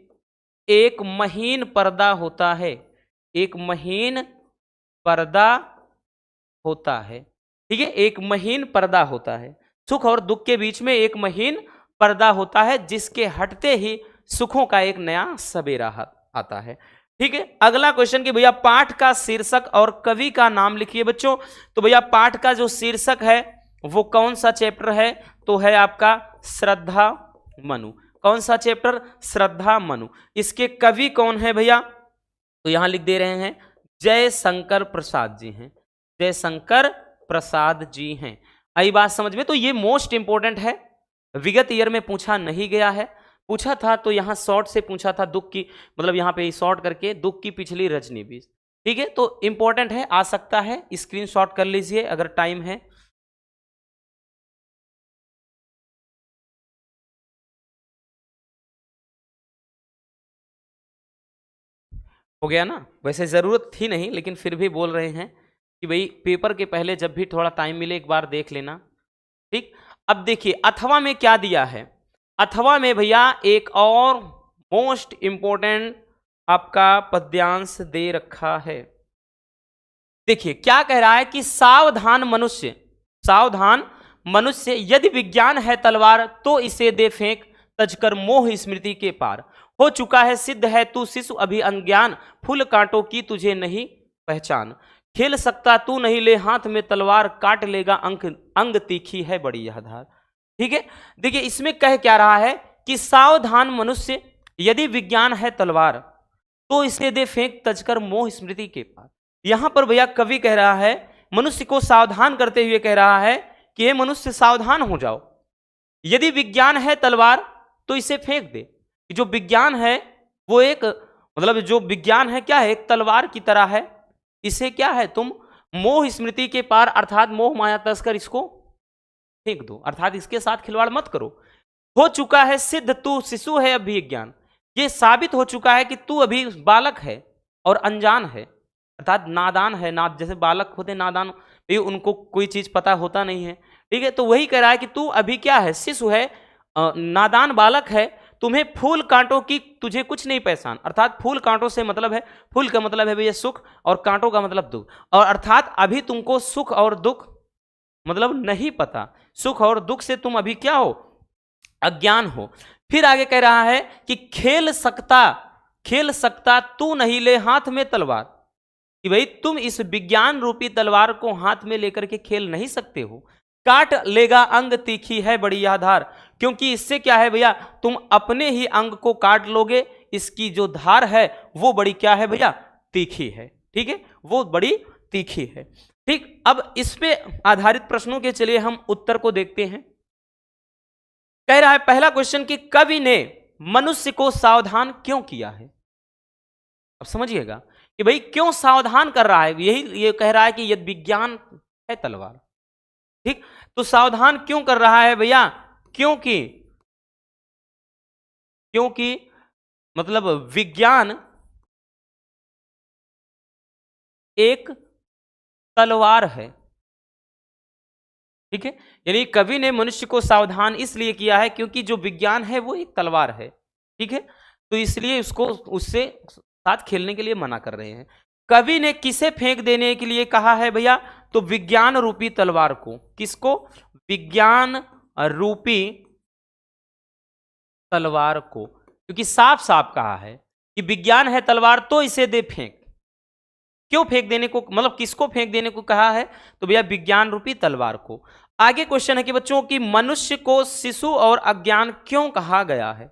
एक महीन पर्दा होता है। एक महीन पर्दा होता है। ठीक है, एक महीन पर्दा होता है। सुख और दुख के बीच में एक महीन पर्दा होता है, जिसके हटते ही सुखों का एक नया सवेरा आता है। ठीक है, अगला क्वेश्चन कि भैया पाठ का शीर्षक और कवि का नाम लिखिए बच्चों। तो भैया पाठ का जो शीर्षक है वो कौन सा चैप्टर है? तो है आपका श्रद्धा मनु। कौन सा चैप्टर? श्रद्धा मनु। इसके कवि कौन है भैया? तो यहां लिख दे रहे हैं जयशंकर प्रसाद जी हैं। जयशंकर प्रसाद जी हैं। आई बात समझ में? तो ये मोस्ट इंपोर्टेंट है, विगत ईयर में पूछा नहीं गया है। पूछा था तो यहां शॉर्ट से पूछा था, दुख की मतलब यहां पे शॉर्ट करके दुख की पिछली रजनी भी। ठीक है, तो इंपॉर्टेंट है, आ सकता है, स्क्रीनशॉट कर लीजिए अगर टाइम है। हो गया ना? वैसे जरूरत थी नहीं, लेकिन फिर भी बोल रहे हैं कि भाई पेपर के पहले जब भी थोड़ा टाइम मिले एक बार देख लेना। ठीक, अब देखिए अथवा में क्या दिया है। अथवा में भैया एक और मोस्ट इंपोर्टेंट आपका पद्यांश दे रखा है। देखिए क्या कह रहा है कि सावधान मनुष्य यदि विज्ञान है तलवार तो इसे दे फेंक, तजकर मोह स्मृति के पार। हो चुका है सिद्ध है तू शिशु अभी अज्ञान, फूल कांटों की तुझे नहीं पहचान। खेल सकता तू नहीं ले हाथ में तलवार, काट लेगा अंग तीखी है बड़ी यह धार। ठीक है, देखिए इसमें कह क्या रहा है कि सावधान मनुष्य यदि विज्ञान है तलवार तो इसे दे फेंक, तजकर मोह स्मृति के पार। यहां पर भैया कवि कह रहा है, मनुष्य को सावधान करते हुए कह रहा है कि हे मनुष्य सावधान हो जाओ। यदि विज्ञान है तलवार तो इसे फेंक दे। जो विज्ञान है वो एक मतलब जो विज्ञान है क्या है? एक तलवार की तरह है। इसे क्या है? तुम मोह स्मृति के पार अर्थात मोह माया तस्कर इसको फेंक दो, अर्थात इसके साथ खिलवाड़ मत करो। हो चुका है सिद्ध तू शिशु है अभी ज्ञान, ये साबित हो चुका है कि तू अभी बालक है और अनजान है, अर्थात नादान है। जैसे बालक होते नादान, उनको कोई चीज पता होता नहीं है। ठीक है, तो वही कह रहा है कि तू अभी क्या है? शिशु है, नादान बालक है। तुम्हें फूल कांटों की तुझे कुछ नहीं पहचान, अर्थात फूल कांटों से मतलब है, फूल का मतलब है भैया सुख और कांटों का मतलब दुख, और अर्थात अभी तुमको सुख और दुख मतलब नहीं पता। सुख और दुख से तुम अभी क्या हो? अज्ञान हो। फिर आगे कह रहा है कि खेल सकता तू नहीं ले हाथ में तलवार, कि भाई तुम इस विज्ञान रूपी तलवार को हाथ में लेकर के खेल नहीं सकते हो। काट लेगा अंग तीखी है बड़ी यह धार, क्योंकि इससे क्या है भैया? तुम अपने ही अंग को काट लोगे, इसकी जो धार है वो बड़ी क्या है भैया? तीखी है। ठीक है, वो बड़ी तीखी है। ठीक, अब इस पे आधारित प्रश्नों के चलिए हम उत्तर को देखते हैं। कह रहा है पहला क्वेश्चन कि कवि ने मनुष्य को सावधान क्यों किया है? अब समझिएगा कि भाई क्यों सावधान कर रहा है। यही ये कह रहा है कि यदि विज्ञान है तलवार, ठीक, तो सावधान क्यों कर रहा है भैया? क्योंकि मतलब विज्ञान एक तलवार है। ठीक है, यानी कवि ने मनुष्य को सावधान इसलिए किया है क्योंकि जो विज्ञान है वो एक तलवार है। ठीक है, तो इसलिए उसको उससे साथ खेलने के लिए मना कर रहे हैं। कवि ने किसे फेंक देने के लिए कहा है भैया? तो विज्ञान रूपी तलवार को। किसको? विज्ञान रूपी तलवार को, क्योंकि साफ साफ कहा है कि विज्ञान है तलवार तो इसे दे फेंक। क्यों फेंक देने को, मतलब किसको फेंक देने को कहा है? तो भैया विज्ञान रूपी तलवार को। आगे क्वेश्चन है कि बच्चों की मनुष्य को शिशु और अज्ञान क्यों कहा गया है?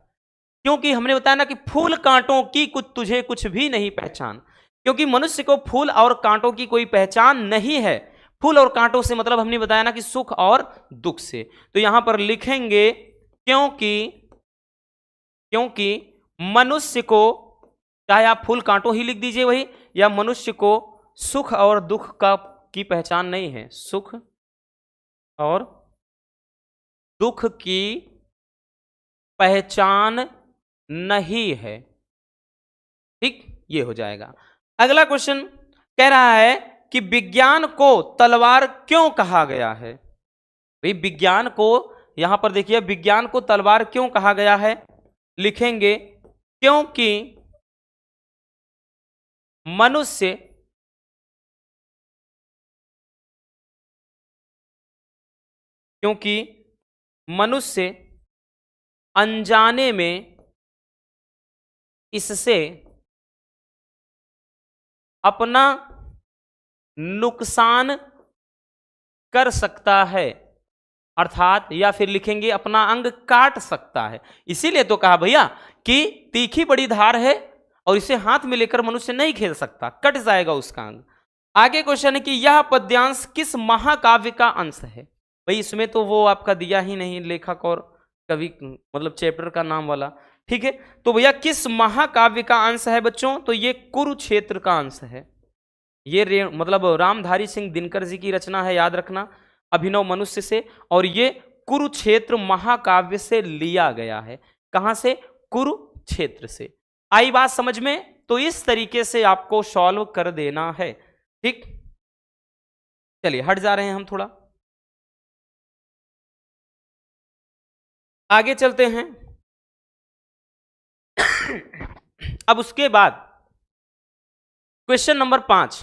क्योंकि हमने बताया ना कि फूल कांटों की कुछ तुझे कुछ भी नहीं पहचान, क्योंकि मनुष्य को फूल और कांटों की कोई पहचान नहीं है। फूल और कांटों से मतलब हमने बताया ना कि सुख और दुख से। तो यहां पर लिखेंगे क्योंकि मनुष्य को, चाहे आप फूल कांटों ही लिख दीजिए वही, या मनुष्य को सुख और दुख की पहचान नहीं है, सुख और दुख की पहचान नहीं है। ठीक, ये हो जाएगा। अगला क्वेश्चन कह रहा है कि विज्ञान को तलवार क्यों कहा गया है? भाई विज्ञान को, यहां पर देखिए विज्ञान को तलवार क्यों कहा गया है? लिखेंगे क्योंकि मनुष्य अनजाने में इससे अपना नुकसान कर सकता है, अर्थात या फिर लिखेंगे अपना अंग काट सकता है। इसीलिए तो कहा भैया कि तीखी बड़ी धार है और इसे हाथ में लेकर मनुष्य नहीं खेल सकता, कट जाएगा उसका अंग। आगे क्वेश्चन है कि यह पद्यांश किस महाकाव्य का अंश है? भाई इसमें तो वो आपका दिया ही नहीं लेखक और कवि, मतलब चैप्टर का नाम वाला। ठीक है, तो भैया किस महाकाव्य का अंश है बच्चों? तो ये कुरुक्षेत्र का अंश है। ये मतलब रामधारी सिंह दिनकर जी की रचना है, याद रखना, अभिनव मनुष्य से, और ये कुरुक्षेत्र महाकाव्य से लिया गया है। कहां से? कुरुक्षेत्र से। आई बात समझ में? तो इस तरीके से आपको सॉल्व कर देना है। ठीक, चलिए हट जा रहे हैं हम थोड़ा, आगे चलते हैं। अब उसके बाद क्वेश्चन नंबर 5,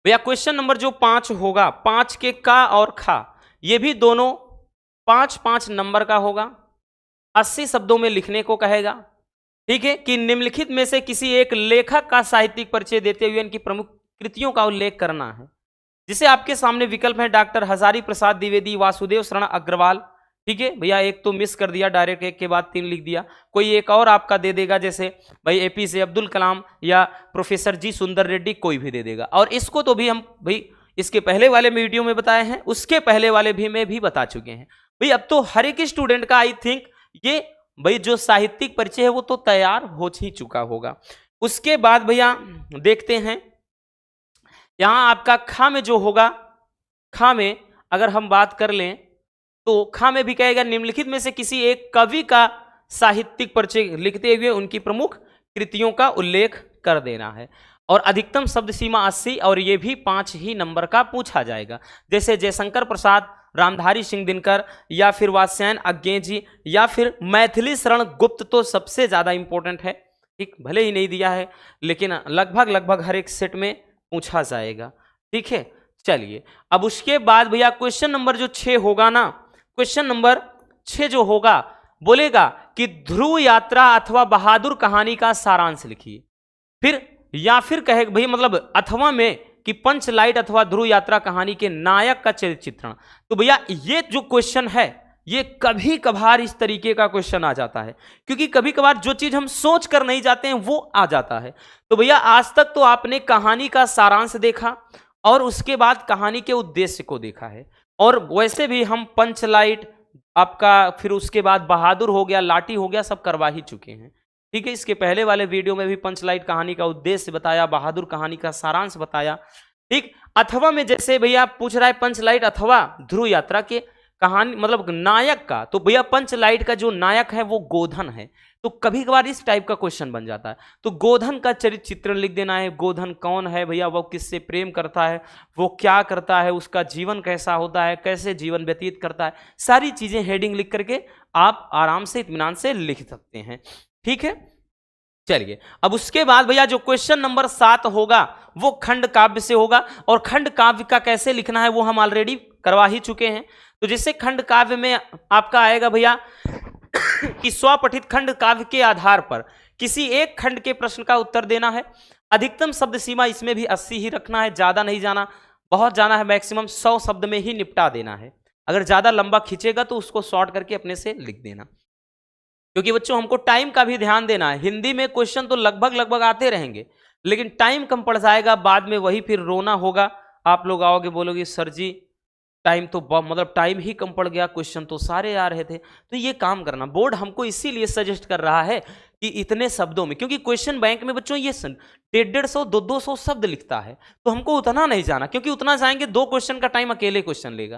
भैया क्वेश्चन नंबर जो 5 होगा, 5 के का और खा, ये भी दोनों 5-5 नंबर का होगा, 80 शब्दों में लिखने को कहेगा। ठीक है, कि निम्नलिखित में से किसी एक लेखक का साहित्यिक परिचय देते हुए इनकी प्रमुख कृतियों का उल्लेख करना है। जिसे आपके सामने विकल्प है डॉक्टर हजारी प्रसाद द्विवेदी, वासुदेव शरण अग्रवाल। ठीक है भैया, एक तो मिस कर दिया, डायरेक्ट एक के बाद 3 लिख दिया, कोई एक और आपका दे देगा, जैसे भाई एपीजे अब्दुल कलाम या प्रोफेसर जी सुंदर रेड्डी, कोई भी दे देगा। और इसको तो भी हम भाई इसके पहले वाले वीडियो में बताए हैं, उसके पहले वाले भी में भी बता चुके हैं। भाई अब तो हर एक स्टूडेंट का आई थिंक ये भाई जो साहित्यिक परिचय है वो तो तैयार हो ही चुका होगा। उसके बाद भैया देखते हैं, यहां आपका खा में जो होगा, खा में अगर हम बात कर लें तो खा में भी कहेगा निम्नलिखित में से किसी एक कवि का साहित्यिक परिचय लिखते हुए उनकी प्रमुख कृतियों का उल्लेख कर देना है। और अधिकतम शब्द सीमा 80, और ये भी 5 ही नंबर का पूछा जाएगा, जैसे जयशंकर प्रसाद, रामधारी सिंह दिनकर, या फिर वात्स्यायन अज्ञे जी, या फिर मैथिली शरण गुप्त तो सबसे ज्यादा इंपॉर्टेंट है। ठीक, भले ही नहीं दिया है लेकिन लगभग हर एक सेट में पूछा जाएगा। ठीक है, चलिए अब उसके बाद भैया क्वेश्चन नंबर जो 6 होगा ना, क्वेश्चन नंबर 6 जो होगा बोलेगा कि ध्रुव यात्रा अथवा बहादुर कहानी का सारांश लिखिए। फिर या फिर कहे भैया मतलब अथवा में कि पंचलाइट अथवा ध्रुव यात्रा कहानी के नायक का चरित्र चित्रण। तो भैया ये जो क्वेश्चन है ये कभी कभार इस तरीके का क्वेश्चन आ जाता है, क्योंकि कभी कभार जो चीज हम सोच कर नहीं जाते हैं वो आ जाता है। तो भैया आज तक तो आपने कहानी का सारांश देखा और उसके बाद कहानी के उद्देश्य को देखा है, और वैसे भी हम पंचलाइट आपका, फिर उसके बाद बहादुर हो गया, लाठी हो गया, सब करवा ही चुके हैं। ठीक है, इसके पहले वाले वीडियो में भी पंचलाइट कहानी का उद्देश्य बताया, बहादुर कहानी का सारांश बताया। ठीक, अथवा में जैसे भैया पूछ रहा है पंचलाइट अथवा ध्रुव यात्रा के कहानी मतलब नायक का, तो भैया पंचलाइट का जो नायक है वो गोधन है। तो कभी कभार इस टाइप का क्वेश्चन बन जाता है, तो गोधन का चरित्र चित्रण लिख देना है। गोधन कौन है भैया, वो किससे प्रेम करता है, वो क्या करता है, उसका जीवन कैसा होता है, कैसे जीवन व्यतीत करता है, सारी चीजें हेडिंग लिख करके आप आराम से इत्मीनान से लिख सकते हैं। ठीक है, चलिए अब उसके बाद भैया जो क्वेश्चन नंबर 7 होगा वो खंड काव्य से होगा, और खंड काव्य का कैसे लिखना है वो हम ऑलरेडी करवा ही चुके हैं। तो जैसे खंड काव्य में आपका आएगा भैया कि स्वपठित खंड काव्य के आधार पर किसी एक खंड के प्रश्न का उत्तर देना है। अधिकतम शब्द सीमा इसमें भी 80 ही रखना है, ज्यादा नहीं जाना, बहुत जाना है मैक्सिमम 100 शब्द में ही निपटा देना है। अगर ज्यादा लंबा खींचेगा तो उसको शॉर्ट करके अपने से लिख देना, क्योंकि बच्चों हमको टाइम का भी ध्यान देना है। हिंदी में क्वेश्चन तो लगभग आते रहेंगे, लेकिन टाइम कम पड़ जाएगा, बाद में वही फिर रोना होगा। आप लोग आओगे बोलोगे सर जी टाइम तो मतलब टाइम ही कम पड़ गया, क्वेश्चन तो सारे आ रहे थे। तो ये काम करना, बोर्ड हमको इसीलिए सजेस्ट कर रहा है कि इतने शब्दों में, क्योंकि क्वेश्चन बैंक में बच्चों ये 150-150 200 शब्द लिखता है, तो हमको उतना नहीं जाना, क्योंकि उतना जाएंगे 2 क्वेश्चन का टाइम अकेले क्वेश्चन लेगा।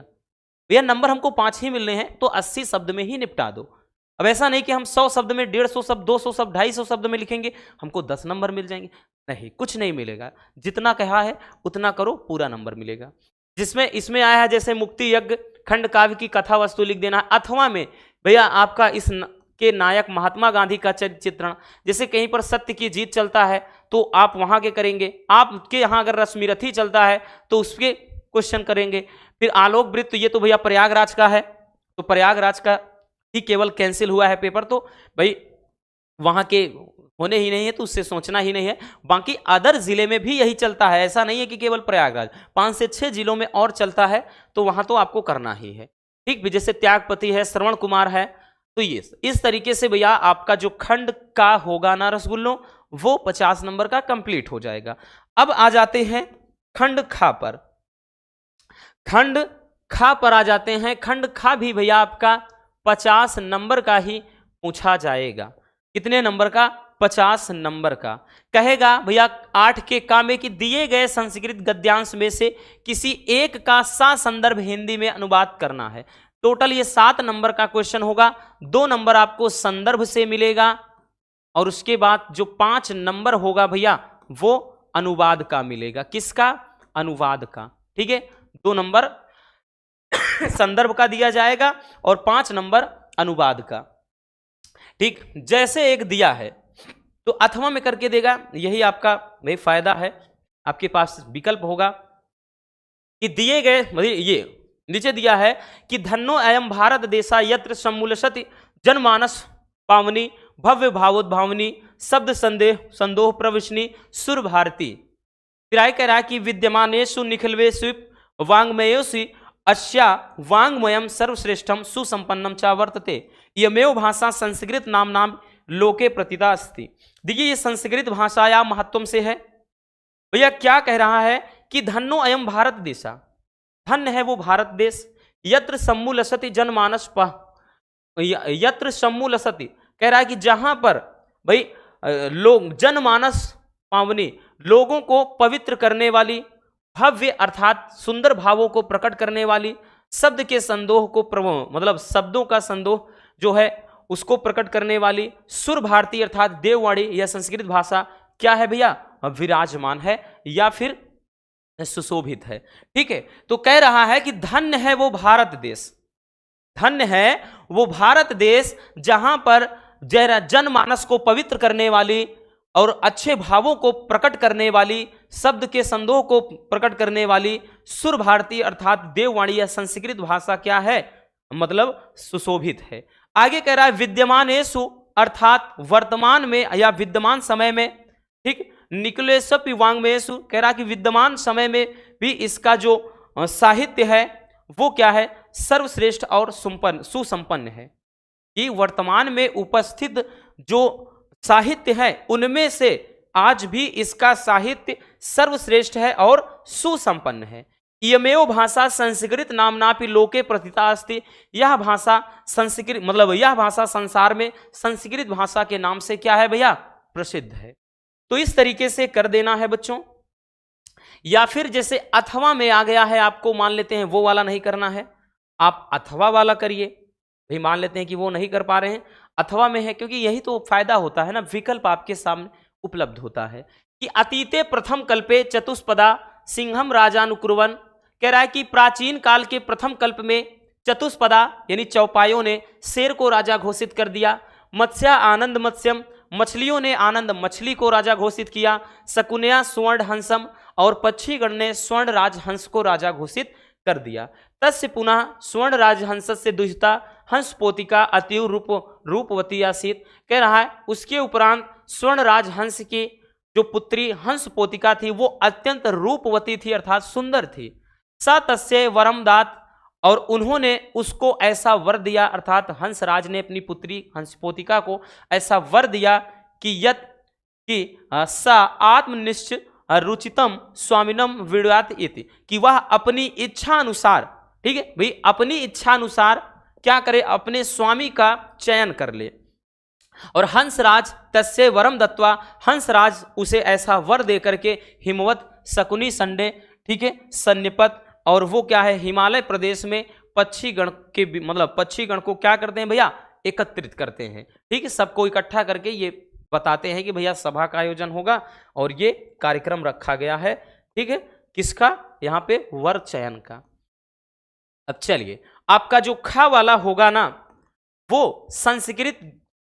भैया नंबर हमको 5 ही मिलने हैं, तो 80 शब्द में ही निपटा दो। अब ऐसा नहीं कि हम 100 शब्द में 150 शब्द 200 शब्द 250 शब्द में लिखेंगे हमको 10 नंबर मिल जाएंगे, नहीं, कुछ नहीं मिलेगा। जितना कहा है उतना करो, पूरा नंबर मिलेगा। जिसमें इसमें आया है जैसे मुक्ति यज्ञ खंड काव्य की कथा वस्तु लिख देना है, अथवा में भैया आपका इस के नायक महात्मा गांधी का चित्रण, जैसे कहीं पर सत्य की जीत चलता है तो आप वहां के करेंगे, आपके यहाँ अगर रश्मिरथी चलता है तो उसके क्वेश्चन करेंगे। फिर आलोक वृत्त, ये तो भैया प्रयागराज का है, तो प्रयागराज का ही केवल कैंसिल हुआ है पेपर, तो भाई वहां के होने ही नहीं है, तो उससे सोचना ही नहीं है। बाकी अदर जिले में भी यही चलता है, ऐसा नहीं है कि केवल प्रयागराज, 5 से 6 जिलों में और चलता है, तो वहां तो आपको करना ही है। ठीक, जैसे त्यागपति है, श्रवण कुमार है, तो ये इस तरीके से भैया आपका जो खंड का होगा ना रसगुल्लों, वो 50 नंबर का कंप्लीट हो जाएगा। अब आ जाते हैं खंड खा पर। खंड खा पर आ जाते हैं। खंड खा भी भैया आपका 50 नंबर का ही पूछा जाएगा। कितने नंबर का? 50 नंबर का। कहेगा भैया 8 के काम में कि दिए गए संस्कृत गद्यांश में से किसी एक का संदर्भ हिंदी में अनुवाद करना है। टोटल ये 7 नंबर का क्वेश्चन होगा। 2 नंबर आपको संदर्भ से मिलेगा और उसके बाद जो 5 नंबर होगा भैया वो अनुवाद का मिलेगा। किसका? अनुवाद का। ठीक है, 2 नंबर संदर्भ का दिया जाएगा और 5 नंबर अनुवाद का। ठीक, जैसे एक दिया है तो अथवा में करके देगा, यही आपका भाई फायदा है। आपके पास विकल्प होगा कि दिए गए, ये नीचे दिया है कि धन्नो अयम भारत देशा यत्र सम्मूलशति जनमानस पावनी भव्य भावोद्भावनी शब्द संदेह संदोह प्रविशनी सुर भारती। फिर कह रहा है कि विद्यमानेषु निखिलवेषु वाङ्मयेषु अस्या वाङ्मयम सर्वश्रेष्ठम सुसंपन्नम च वर्तते यमेव भाषा संस्कृत नाम लोके प्रतिता अस्ति। देखिए ये संस्कृत भाषा या महत्व से है। भैया क्या कह रहा है कि धन्नो अयम भारत देशा, धन्य है वो भारत देश, यत्र सम्मूलशति जनमानस यत्र सम्मूलशति, कह रहा है कि जहां पर भाई लोग जनमानस पावनी, लोगों को पवित्र करने वाली, भव्य अर्थात सुंदर भावों को प्रकट करने वाली, शब्द के संदोह को मतलब शब्दों का संदोह जो है उसको प्रकट करने वाली, सुर भारती अर्थात देववाणी, यह संस्कृत भाषा क्या है भैया? विराजमान है या फिर सुशोभित है। ठीक है, तो कह रहा है कि धन्य है वो भारत देश, धन्य है वो भारत देश जहां पर जनमानस को पवित्र करने वाली और अच्छे भावों को प्रकट करने वाली, शब्द के संदोह को प्रकट करने वाली सुर भारती अर्थात देववाणी या संस्कृत भाषा क्या है? मतलब सुशोभित है। आगे कह रहा है विद्यमानेषु अर्थात वर्तमान में या विद्यमान समय में, ठीक, निकलेशपि वाङ्मयेषु, कह रहा कि विद्यमान समय में भी इसका जो साहित्य है वो क्या है? सर्वश्रेष्ठ और सुसंपन्न है। कि वर्तमान में उपस्थित जो साहित्य है उनमें से आज भी इसका साहित्य सर्वश्रेष्ठ है और सुसंपन्न है। इयमेव भाषा संस्कृत नाम्नापि लोके प्रतिता अस्ति, यह भाषा संस्कृत मतलब यह भाषा संसार में संस्कृत भाषा के नाम से क्या है भैया? प्रसिद्ध है। तो इस तरीके से कर देना है बच्चों। या फिर जैसे अथवा में आ गया है, आपको मान लेते हैं वो वाला नहीं करना है, आप अथवा वाला करिए। भाई मान लेते हैं कि वो नहीं कर पा रहे हैं, अथवा में है, क्योंकि यही तो फायदा होता है ना, विकल्प आपके सामने उपलब्ध होता है। कि अतीते प्रथम कल्पे चतुष्पदा सिंहम राजानुकुर्वन, कह रहा है कि प्राचीन काल के प्रथम कल्प में चतुष्पदा यानी चौपायों ने शेर को राजा घोषित कर दिया। मत्स्या आनंद मत्स्यम, मछलियों ने आनंद मछली को राजा घोषित किया। शकुनया स्वर्ण हंसम, और पक्षीगण ने स्वर्ण राजहंस को राजा घोषित कर दिया। तस्य पुनः स्वर्ण राजहंस से दुहिता हंस पोतिका अतीव रूपवती आसीत। कह रहा है उसके उपरांत स्वर्णराज हंस की जो पुत्री हंस पोतिका थी वो अत्यंत रूपवती थी अर्थात सुंदर थी। स तस्य वरम दात, और उन्होंने उसको ऐसा वर दिया अर्थात हंसराज ने अपनी पुत्री हंस पोतिका को ऐसा वर दिया कि यत कि सा आत्मनिश्चित रुचितम स्वामिनम विड़ात इति, कि वह अपनी इच्छा अनुसार, ठीक है भाई, अपनी इच्छा अनुसार क्या करे, अपने स्वामी का चयन कर ले। और हंसराज तस्य वरम दत्वा, हंसराज उसे ऐसा वर दे करके हिमवत शकुनी संडे, ठीक है, सन्निपत, और वो क्या है हिमालय प्रदेश में पक्षीगण के मतलब पक्षीगण को क्या करते हैं भैया, एकत्रित करते हैं, ठीक है, सबको इकट्ठा करके ये बताते हैं कि भैया सभा का आयोजन होगा और ये कार्यक्रम रखा गया है, ठीक है, किसका, यहाँ पे वर चयन का। अब चलिए आपका जो खा वाला होगा ना वो संस्कृत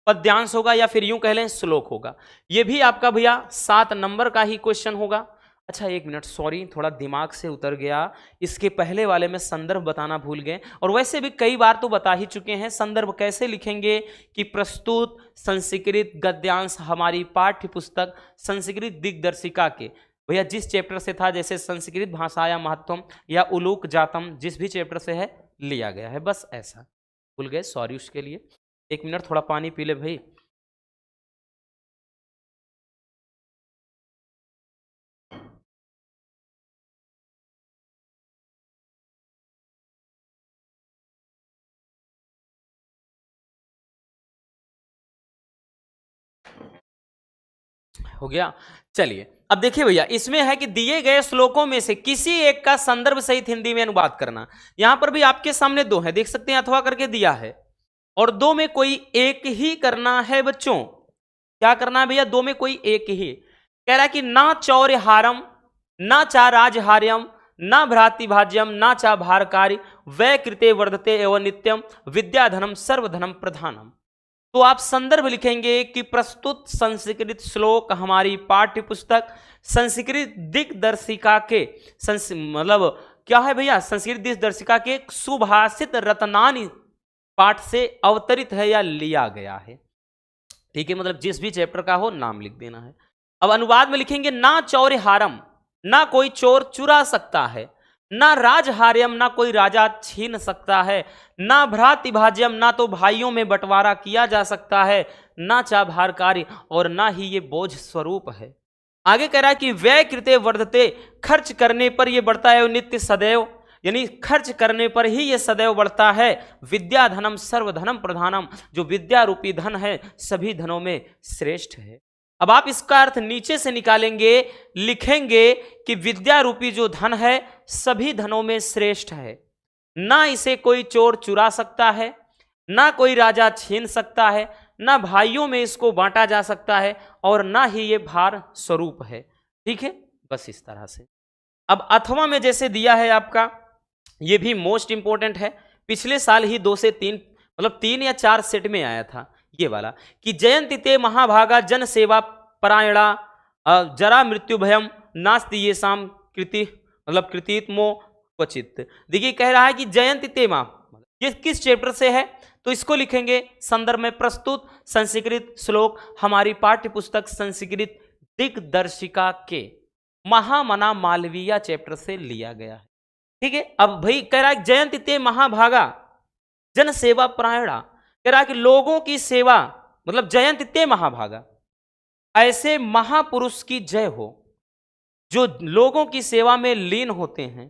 पद्यांश होगा या फिर यूं कह लें श्लोक होगा। ये भी आपका भैया 7 नंबर का ही क्वेश्चन होगा। अच्छा एक मिनट, सॉरी थोड़ा दिमाग से उतर गया, इसके पहले वाले में संदर्भ बताना भूल गए, और वैसे भी कई बार तो बता ही चुके हैं। संदर्भ कैसे लिखेंगे कि प्रस्तुत संस्कृत गद्यांश हमारी पाठ्य पुस्तक संस्कृत दिग्दर्शिका के, भैया जिस चैप्टर से था, जैसे संस्कृत भाषाया महत्वम या उलूक जातम, जिस भी चैप्टर से है लिया गया है, बस ऐसा। भूल गए, सॉरी उसके लिए। एक मिनट थोड़ा पानी पी ले भाई। हो गया। चलिए अब देखिए भैया, इसमें है कि दिए गए श्लोकों में से किसी एक का संदर्भ सहित हिंदी में अनुवाद करना। यहां पर भी आपके सामने 2 है, देख सकते हैं, अथवा करके दिया है, और 2 में कोई एक ही करना है बच्चों। क्या करना है भैया, 2 में कोई एक ही। कह रहा है कि ना चौर्यहारम, ना चा राजहार्यम, ना भ्रातिभाज्यम, ना चा भारकारी, वै कृते वर्धते एवं नित्यम, विद्याधनम सर्वधनम प्रधानम। तो आप संदर्भ लिखेंगे कि प्रस्तुत संस्कृत श्लोक हमारी पाठ्य पुस्तक संस्कृत दिग्दर्शिका के मतलब क्या है भैया, संस्कृत दिग्दर्शिका के सुभाषित रत्नानी पाठ से अवतरित है या लिया गया है, ठीक है, मतलब जिस भी चैप्टर का हो नाम लिख देना है। अब अनुवाद में लिखेंगे ना चौर्यहारम, ना कोई चोर चुरा सकता है, ना राजहार्यम, ना कोई राजा छीन सकता है, ना भ्रातिभाज्यम, ना तो भाइयों में बंटवारा किया जा सकता है, ना चा भारकारी, और ना ही ये बोझ स्वरूप है। आगे कह रहा है कि व्यय कृते वर्धते, खर्च करने पर ये बढ़ता है, नित्य सदैव, यानी खर्च करने पर ही ये सदैव बढ़ता है। विद्याधनम सर्वधनम प्रधानम, जो विद्या रूपी धन है सभी धनों में श्रेष्ठ है। अब आप इसका अर्थ नीचे से निकालेंगे, लिखेंगे कि विद्या रूपी जो धन है सभी धनों में श्रेष्ठ है, ना इसे कोई चोर चुरा सकता है, ना कोई राजा छीन सकता है, ना भाइयों में इसको बांटा जा सकता है, और ना ही ये भार स्वरूप है, ठीक है, बस इस तरह से। अब अथवा में जैसे दिया है आपका, ये भी मोस्ट इंपॉर्टेंट है, पिछले साल ही 2 से 3 मतलब 3 या 4 सेट में आया था ये वाला, कि जयंती ते महाभागा जन सेवा परायणा जरा मृत्यु भयम नास्ति ये शाम कृति मतलब कृतित्मो क्वचित। देखिए कह रहा है कि जयंती ते माह, ये किस चैप्टर से है, तो इसको लिखेंगे संदर्भ में प्रस्तुत संस्कृत श्लोक हमारी पाठ्य पुस्तक संस्कृत दिग्दर्शिका के महामना मालवीय चैप्टर से लिया गया है, ठीक है। अब भाई कह रहा है जयंती ते महाभागा जन सेवा परायणा, कह रहा है कि लोगों की सेवा मतलब जयंती ते महाभागा, ऐसे महापुरुष की जय हो जो लोगों की सेवा में लीन होते हैं।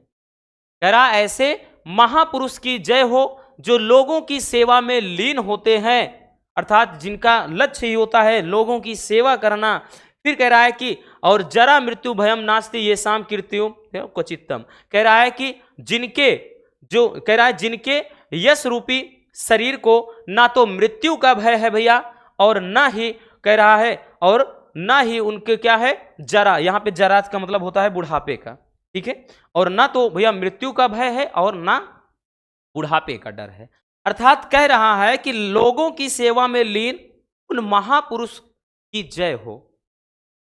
कह रहा ऐसे महापुरुष की जय हो जो लोगों की सेवा में लीन होते हैं, अर्थात जिनका लक्ष्य ही होता है लोगों की सेवा करना। फिर कह रहा है कि और जरा मृत्यु भयम नास्ति ये शाम कीर्तियों क्वचित्तम, कह रहा है कि जिनके जो कह रहा है जिनके यश रूपी शरीर को ना तो मृत्यु का भय है भैया, और ना ही कह रहा है और ना ही उनके क्या है जरा, यहां पे जरा का मतलब होता है बुढ़ापे का, ठीक है, और ना तो भैया मृत्यु का भय है और ना बुढ़ापे का डर है। अर्थात कह रहा है कि लोगों की सेवा में लीन उन महापुरुष की जय हो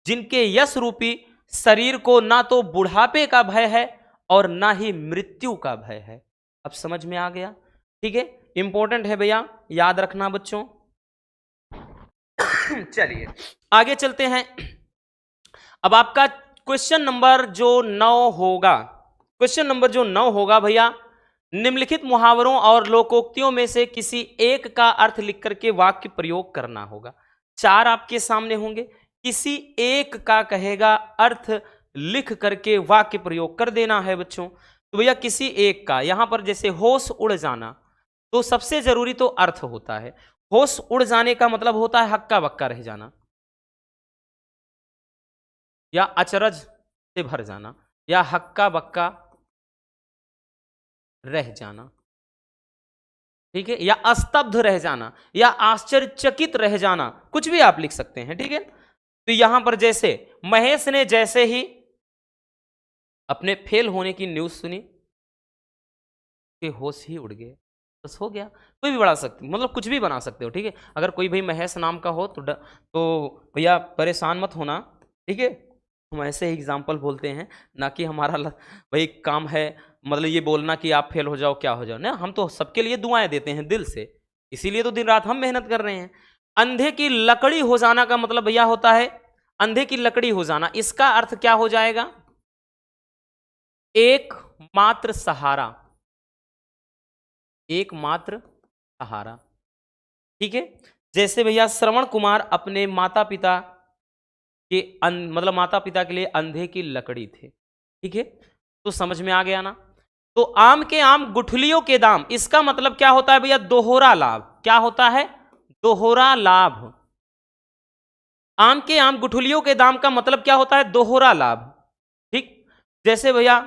जिनके यश रूपी शरीर को ना तो बुढ़ापे का भय है और ना ही मृत्यु का भय है। अब समझ में आ गया। ठीक है, इंपॉर्टेंट है भैया, याद रखना बच्चों। चलिए आगे चलते हैं। अब आपका क्वेश्चन नंबर जो 9 होगा, क्वेश्चन नंबर जो 9 होगा भैया, निम्नलिखित मुहावरों और लोकोक्तियों में से किसी एक का अर्थ लिख करके वाक्य प्रयोग करना होगा। 4 आपके सामने होंगे, किसी एक का कहेगा, अर्थ लिख करके वाक्य प्रयोग कर देना है बच्चों। तो भैया किसी एक का, यहां पर जैसे होश उड़ जाना, तो सबसे जरूरी तो अर्थ होता है। होश उड़ जाने का मतलब होता है हक्का बक्का रह जाना, या अचरज से भर जाना, या हक्का बक्का रह जाना, ठीक है, या स्तब्ध रह जाना, या आश्चर्यचकित रह जाना, कुछ भी आप लिख सकते हैं, ठीक है। तो यहां पर जैसे महेश ने जैसे ही अपने फेल होने की न्यूज सुनी कि होश ही उड़ गए, बस हो गया। कोई भी बना सकते, मतलब कुछ भी बना सकते हो, ठीक है। अगर कोई भाई महेश नाम का हो तो भैया परेशान मत होना, ठीक है। हम ऐसे ही एग्जाम्पल बोलते हैं, ना कि हमारा भाई काम है मतलब ये बोलना कि आप फेल हो जाओ क्या हो जाओ ना। हम तो सबके लिए दुआएं देते हैं दिल से, इसीलिए तो दिन रात हम मेहनत कर रहे हैं। अंधे की लकड़ी हो जाना का मतलब भैया होता है, अंधे की लकड़ी हो जाना, इसका अर्थ क्या हो जाएगा? एकमात्र सहारा, एकमात्र सहारा, ठीक है। जैसे भैया श्रवण कुमार अपने माता पिता के मतलब माता पिता के लिए अंधे की लकड़ी थे, ठीक है। तो समझ में आ गया ना। तो आम के आम गुठलियों के दाम, इसका मतलब क्या होता है भैया? दोहरा लाभ। क्या होता है? दोहरा लाभ। आम के आम गुठलियों के दाम का मतलब क्या होता है? दोहरा लाभ, ठीक। जैसे भैया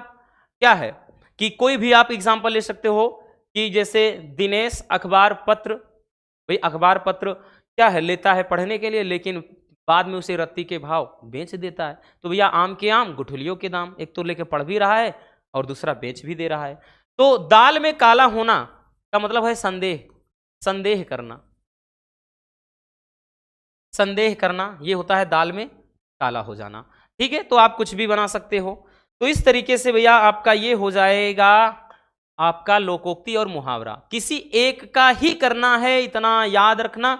क्या है कि कोई भी आप एग्जांपल ले सकते हो कि जैसे दिनेश अखबार पत्र, भाई अखबार पत्र क्या है, लेता है पढ़ने के लिए, लेकिन बाद में उसे रत्ती के भाव बेच देता है। तो भैया आम के आम गुठलियों के दाम, एक तो लेके पढ़ भी रहा है और दूसरा बेच भी दे रहा है। तो दाल में काला होना का मतलब है संदेह, संदेह करना, संदेह करना, ये होता है दाल में काला हो जाना, ठीक है। तो आप कुछ भी बना सकते हो। तो इस तरीके से भैया आपका ये हो जाएगा आपका लोकोक्ति और मुहावरा। किसी एक का ही करना है, इतना याद रखना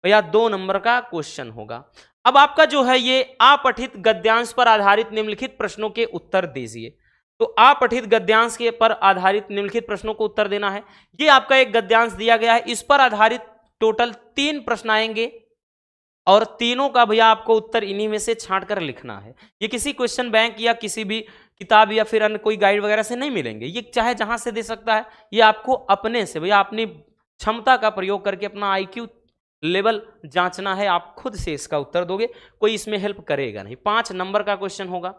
भैया। 2 नंबर का क्वेश्चन होगा। अब आपका जो है ये अपठित गद्यांश पर आधारित निम्नलिखित प्रश्नों के उत्तर दीजिए। तो अपठित गद्यांश के पर आधारित निम्नलिखित प्रश्नों को उत्तर देना है। ये आपका एक गद्यांश दिया गया है, इस पर आधारित टोटल 3 प्रश्न आएंगे और तीनों का भैया आपको उत्तर इन्हीं में से छांट कर लिखना है। ये किसी क्वेश्चन बैंक या किसी भी किताब या फिर अन्य कोई गाइड वगैरह से नहीं मिलेंगे, ये चाहे जहां से दे सकता है। ये आपको अपने से भैया अपनी क्षमता का प्रयोग करके अपना आईक्यू लेवल जांचना है, आप खुद से इसका उत्तर दोगे, कोई इसमें हेल्प करेगा नहीं। 5 नंबर का क्वेश्चन होगा।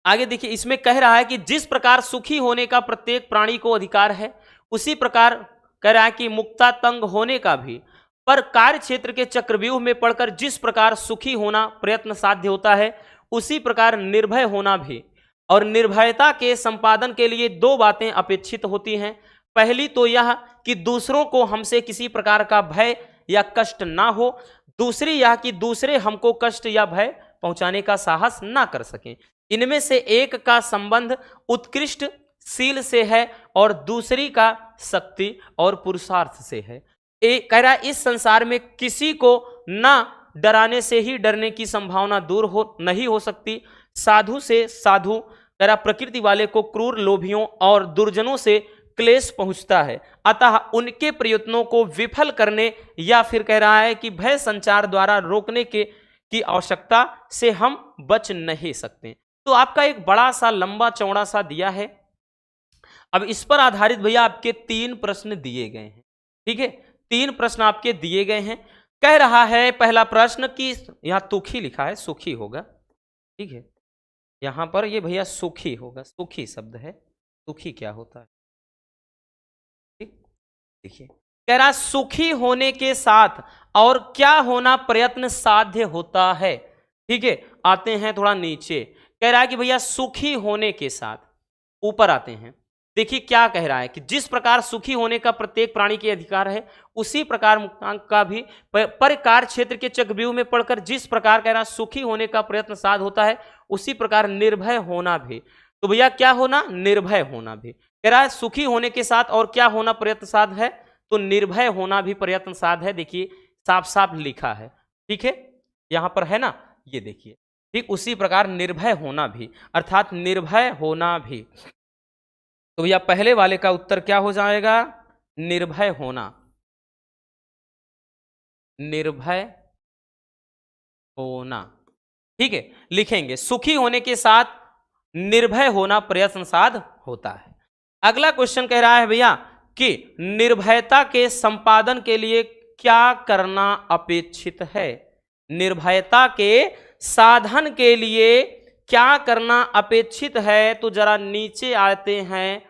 आगे देखिए, इसमें कह रहा है कि जिस प्रकार सुखी होने का प्रत्येक प्राणी को अधिकार है, उसी प्रकार कह रहा है कि मुक्तातंग होने का भी, पर कार्य क्षेत्र के चक्रव्यूह में पड़कर जिस प्रकार सुखी होना प्रयत्न साध्य होता है, उसी प्रकार निर्भय होना भी। और निर्भयता के संपादन के लिए 2 बातें अपेक्षित होती हैं। पहली तो यह कि दूसरों को हमसे किसी प्रकार का भय या कष्ट ना हो, दूसरी यह कि दूसरे हमको कष्ट या भय पहुंचाने का साहस ना कर सकें। इनमें से एक का संबंध उत्कृष्ट शील से है और दूसरी का शक्ति और पुरुषार्थ से है। कह रहा है इस संसार में किसी को ना डराने से ही डरने की संभावना दूर नहीं हो सकती। साधु से साधु कह रहा प्रकृति वाले को क्रूर लोभियों और दुर्जनों से क्लेश पहुंचता है, अतः उनके प्रयत्नों को विफल करने या फिर कह रहा है कि भय संचार द्वारा रोकने की आवश्यकता से हम बच नहीं सकते। तो आपका एक बड़ा सा लंबा चौड़ा सा दिया है। अब इस पर आधारित भैया आपके 3 प्रश्न दिए गए हैं, ठीक है। 3 प्रश्न आपके दिए गए हैं। कह रहा है पहला प्रश्न कि यहां तुखी लिखा है, सुखी होगा, ठीक है। यहां पर ये भैया सुखी होगा, सुखी शब्द है, सुखी क्या होता है, ठीक। देखिए कह रहा सुखी होने के साथ और क्या होना प्रयत्न साध्य होता है, ठीक है। आते हैं थोड़ा नीचे, कह रहा है कि भैया सुखी होने के साथ, ऊपर आते हैं। देखिए क्या कह रहा है कि जिस प्रकार सुखी होने का प्रत्येक प्राणी के अधिकार है, उसी प्रकार मुक्तांक का भी पर कार्य क्षेत्र के चक्रव्यूह में पड़कर जिस प्रकार कह रहा सुखी होने का प्रयत्न साध होता है, उसी प्रकार निर्भय होना भी। तो भैया क्या होना? निर्भय होना भी। कह रहा है सुखी होने के साथ और क्या होना प्रयत्न साध है, तो निर्भय होना भी प्रयत्न साध है। देखिए साफ साफ लिखा है, ठीक है, यहां पर है ना, ये देखिए, ठीक उसी प्रकार निर्भय होना भी, अर्थात निर्भय होना भी। तो भैया पहले वाले का उत्तर क्या हो जाएगा, निर्भय होना, निर्भय होना, ठीक है, लिखेंगे सुखी होने के साथ निर्भय होना प्रयत्न साध होता है। अगला क्वेश्चन कह रहा है भैया कि निर्भयता के संपादन के लिए क्या करना अपेक्षित है, निर्भयता के साधन के लिए क्या करना अपेक्षित है, तो जरा नीचे आते हैं,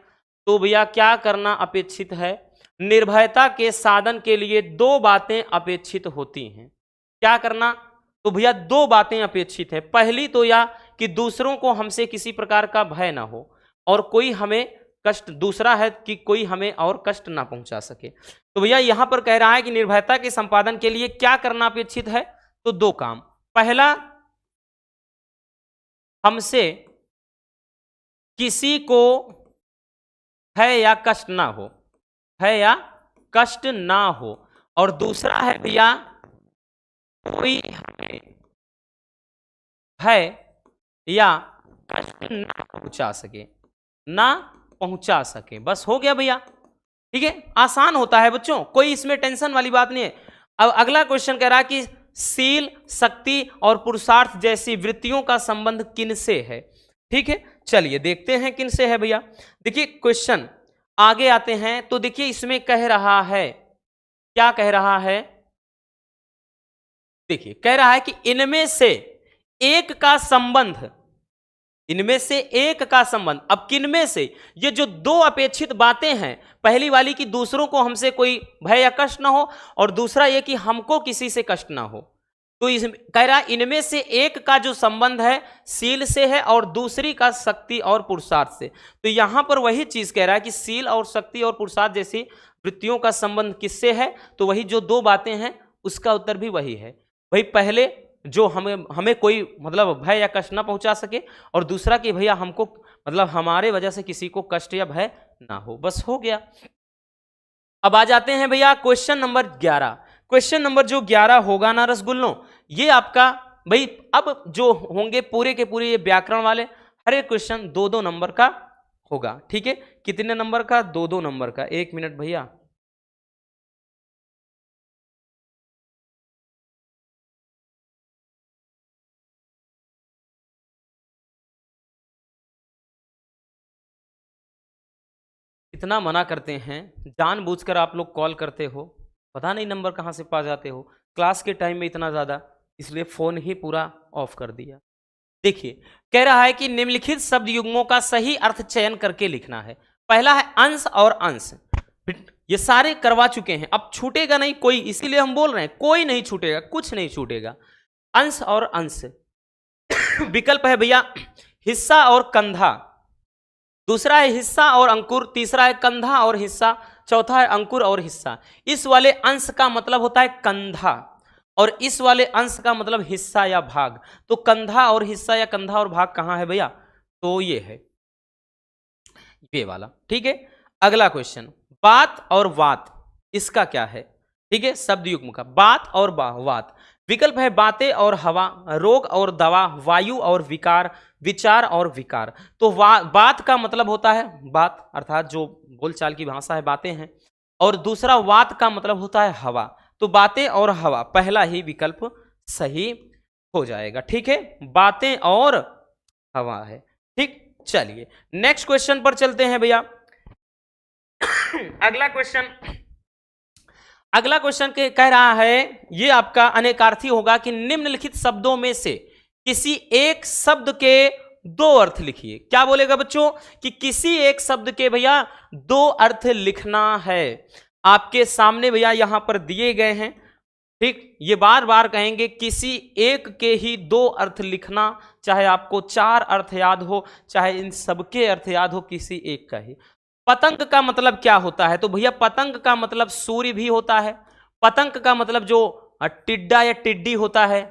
तो भैया क्या करना अपेक्षित है, निर्भयता के साधन के लिए दो बातें अपेक्षित होती हैं। क्या करना, तो भैया दो बातें अपेक्षित है। पहली तो यह कि दूसरों को हमसे किसी प्रकार का भय ना हो और कोई हमें कष्ट, दूसरा है कि कोई हमें और कष्ट ना पहुंचा सके। तो भैया यहां पर कह रहा है कि निर्भयता के संपादन के लिए क्या करना अपेक्षित है, तो दो काम। पहला, हमसे किसी को भय या कष्ट ना हो, भय या कष्ट ना हो, और दूसरा है भैया कोई हमें भय या कष्ट ना पहुंचा सके, ना पहुंचा सके। बस हो गया भैया, ठीक है, आसान होता है बच्चों, कोई इसमें टेंशन वाली बात नहीं है। अब अगला क्वेश्चन कह रहा है कि शील, शक्ति और पुरुषार्थ जैसी वृत्तियों का संबंध किनसे है। ठीक है, चलिए देखते हैं किनसे है भैया। देखिए क्वेश्चन आगे आते हैं, तो देखिए इसमें कह रहा है, क्या कह रहा है, देखिए कह रहा है कि इनमें से एक का संबंध, इनमें से एक का संबंध। अब किनमें से, ये जो दो अपेक्षित बातें हैं, पहली वाली कि दूसरों को हमसे कोई भय या कष्ट ना हो, और दूसरा ये कि हमको किसी से कष्ट ना हो, तो इस कह रहा है इनमें से एक का जो संबंध है शील से है और दूसरी का शक्ति और पुरुषार्थ से। तो यहां पर वही चीज कह रहा है कि शील और शक्ति और पुरुषार्थ जैसी वृत्तियों का संबंध किससे है, तो वही जो दो बातें हैं उसका उत्तर भी वही है। भाई पहले जो हमें कोई मतलब भय या कष्ट ना पहुंचा सके, और दूसरा कि भैया हमको मतलब हमारे वजह से किसी को कष्ट या भय ना हो। बस हो गया। अब आ जाते हैं भैया क्वेश्चन नंबर 11। क्वेश्चन नंबर जो 11 होगा ना रसगुल्लों, ये आपका भाई अब जो होंगे पूरे के पूरे ये व्याकरण वाले, हर एक क्वेश्चन 2-2 नंबर का होगा। ठीक है, कितने नंबर का, 2-2 नंबर का। 1 मिनट भैया, इतना मना करते हैं, जानबूझकर आप लोग कॉल करते हो, पता नहीं नंबर कहाँ से पा जाते हो। क्लास के टाइम में इतना ज़्यादा, इसलिए फ़ोन ही पूरा ऑफ कर दिया। देखिए कह रहा है कि निम्नलिखित शब्द युग्मों का सही अर्थ चयन करके लिखना है। पहला है अंश और अंश, ये सारे करवा चुके हैं, अब छूटेगा नहीं कोई, इसीलिए हम बोल रहे हैं कोई नहीं छूटेगा, कुछ नहीं छूटेगा। अंश और अंश। विकल्प है भैया हिस्सा और कंधा, दूसरा है हिस्सा और अंकुर, तीसरा है कंधा और हिस्सा, चौथा है अंकुर और हिस्सा। इस वाले अंश का मतलब होता है कंधा और इस वाले अंश का मतलब हिस्सा या भाग। तो कंधा और हिस्सा या कंधा और भाग कहां है भैया, तो ये है ये वाला। ठीक है, अगला क्वेश्चन, बात और वात, इसका क्या है। ठीक है, शब्द युग्म का बात और वात। विकल्प है बातें और हवा, रोग और दवा, वायु और विकार, विचार और विकार। तो बात का मतलब होता है बात, अर्थात जो बोलचाल की भाषा है बातें हैं, और दूसरा वात का मतलब होता है हवा। तो बातें और हवा, पहला ही विकल्प सही हो जाएगा। ठीक है, बातें और हवा है। ठीक, चलिए नेक्स्ट क्वेश्चन पर चलते हैं भैया। अगला क्वेश्चन कह रहा है, ये आपका अनेकार्थी होगा कि निम्नलिखित शब्दों में से किसी एक शब्द के दो अर्थ लिखिए। क्या बोलेगा बच्चों, कि किसी एक शब्द के भैया दो अर्थ लिखना है। आपके सामने भैया यहां पर दिए गए हैं। ठीक, ये बार बार कहेंगे किसी एक के ही दो अर्थ लिखना, चाहे आपको 4 अर्थ याद हो, चाहे इन सबके अर्थ याद हो, किसी एक का ही। पतंग का मतलब क्या होता है, तो भैया पतंग का मतलब सूर्य भी होता है। पतंग का मतलब जो टिड्डा या टिड्डी होता है,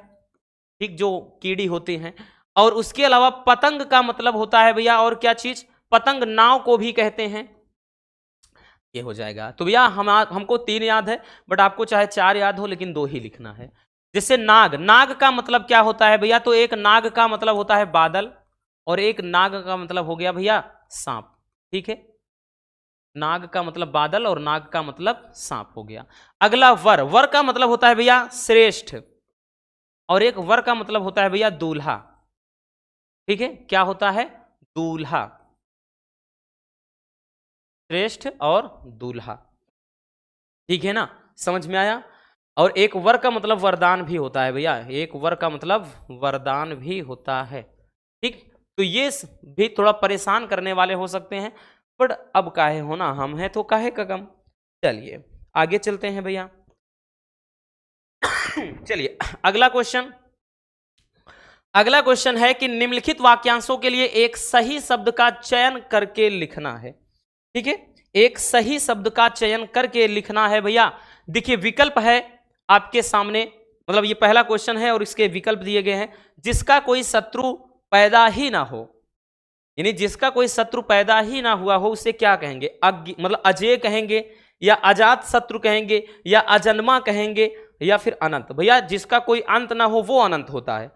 ठीक, जो कीड़ी होती हैं। और उसके अलावा पतंग का मतलब होता है भैया और क्या चीज, पतंग नाव को भी कहते हैं। ये हो जाएगा। तो भैया हमको 3 याद है, बट आपको चाहे 4 याद हो, लेकिन 2 ही लिखना है। जैसे नाग, नाग का मतलब क्या होता है भैया? तो एक नाग का मतलब होता है बादल, और एक नाग का मतलब हो गया भैया सांप। ठीक है, नाग का मतलब बादल और नाग का मतलब सांप हो गया। अगला वर, वर का मतलब होता है भैया श्रेष्ठ, और एक वर का मतलब होता है भैया दूल्हा। ठीक है, क्या होता है? दूल्हा, श्रेष्ठ और दूल्हा। ठीक है ना, समझ में आया? और एक वर का मतलब वरदान भी होता है भैया, एक वर का मतलब वरदान भी होता है। ठीक, तो ये भी थोड़ा परेशान करने वाले हो सकते हैं, बट अब काहे होना, हम हैं तो काहे का गम। चलिए आगे चलते हैं भैया। चलिए अगला क्वेश्चन, अगला क्वेश्चन है कि निम्नलिखित वाक्यांशों के लिए एक सही शब्द का चयन करके लिखना है। ठीक है, एक सही शब्द का चयन करके लिखना है भैया। देखिए विकल्प है आपके सामने, मतलब ये पहला क्वेश्चन है और इसके विकल्प दिए गए हैं। जिसका कोई शत्रु पैदा ही ना हो, यानी जिसका कोई शत्रु पैदा ही ना हुआ हो उसे क्या कहेंगे? मतलब अजय कहेंगे, या अजात शत्रु कहेंगे, या अजन्मा कहेंगे, या फिर अनंत। भैया जिसका कोई अंत ना हो वो अनंत होता है,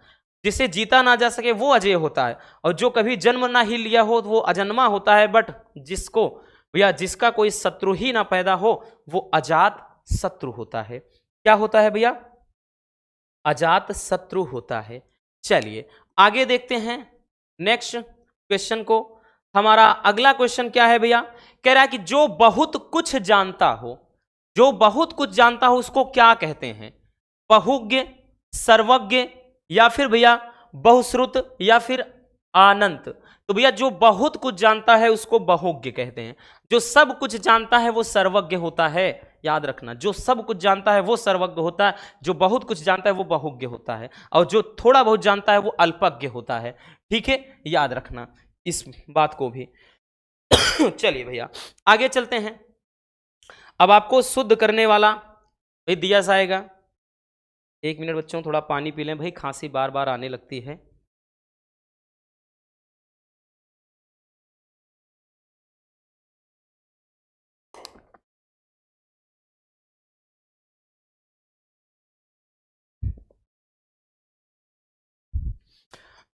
जिसे जीता ना जा सके वो अजय होता है, और जो कभी जन्म ना ही लिया हो वो अजन्मा होता है। बट जिसको भैया जिसका कोई शत्रु ही ना पैदा हो वो अजात शत्रु होता है। क्या होता है भैया? अजात शत्रु होता है। चलिए आगे देखते हैं नेक्स्ट क्वेश्चन को। हमारा अगला क्वेश्चन क्या है भैया? कह रहा है कि जो बहुत कुछ जानता हो, जो बहुत कुछ जानता हो उसको क्या कहते हैं? बहुज्ञ, सर्वज्ञ, या फिर भैया बहुश्रुत, या फिर अनंत। तो भैया जो बहुत कुछ जानता है उसको बहुज्ञ कहते हैं, जो सब कुछ जानता है वो सर्वज्ञ होता है। याद रखना, जो सब कुछ जानता है वो सर्वज्ञ होता है, जो बहुत कुछ जानता है वो बहुज्ञ होता है, और जो थोड़ा बहुत जानता है वो अल्पज्ञ होता है। ठीक है, याद रखना इस बात को भी। चलिए भैया आगे चलते हैं। अब आपको शुद्ध करने वाला भाई दिया जाएगा। 1 मिनट बच्चों, थोड़ा पानी पी लें भाई, खांसी बार बार आने लगती है।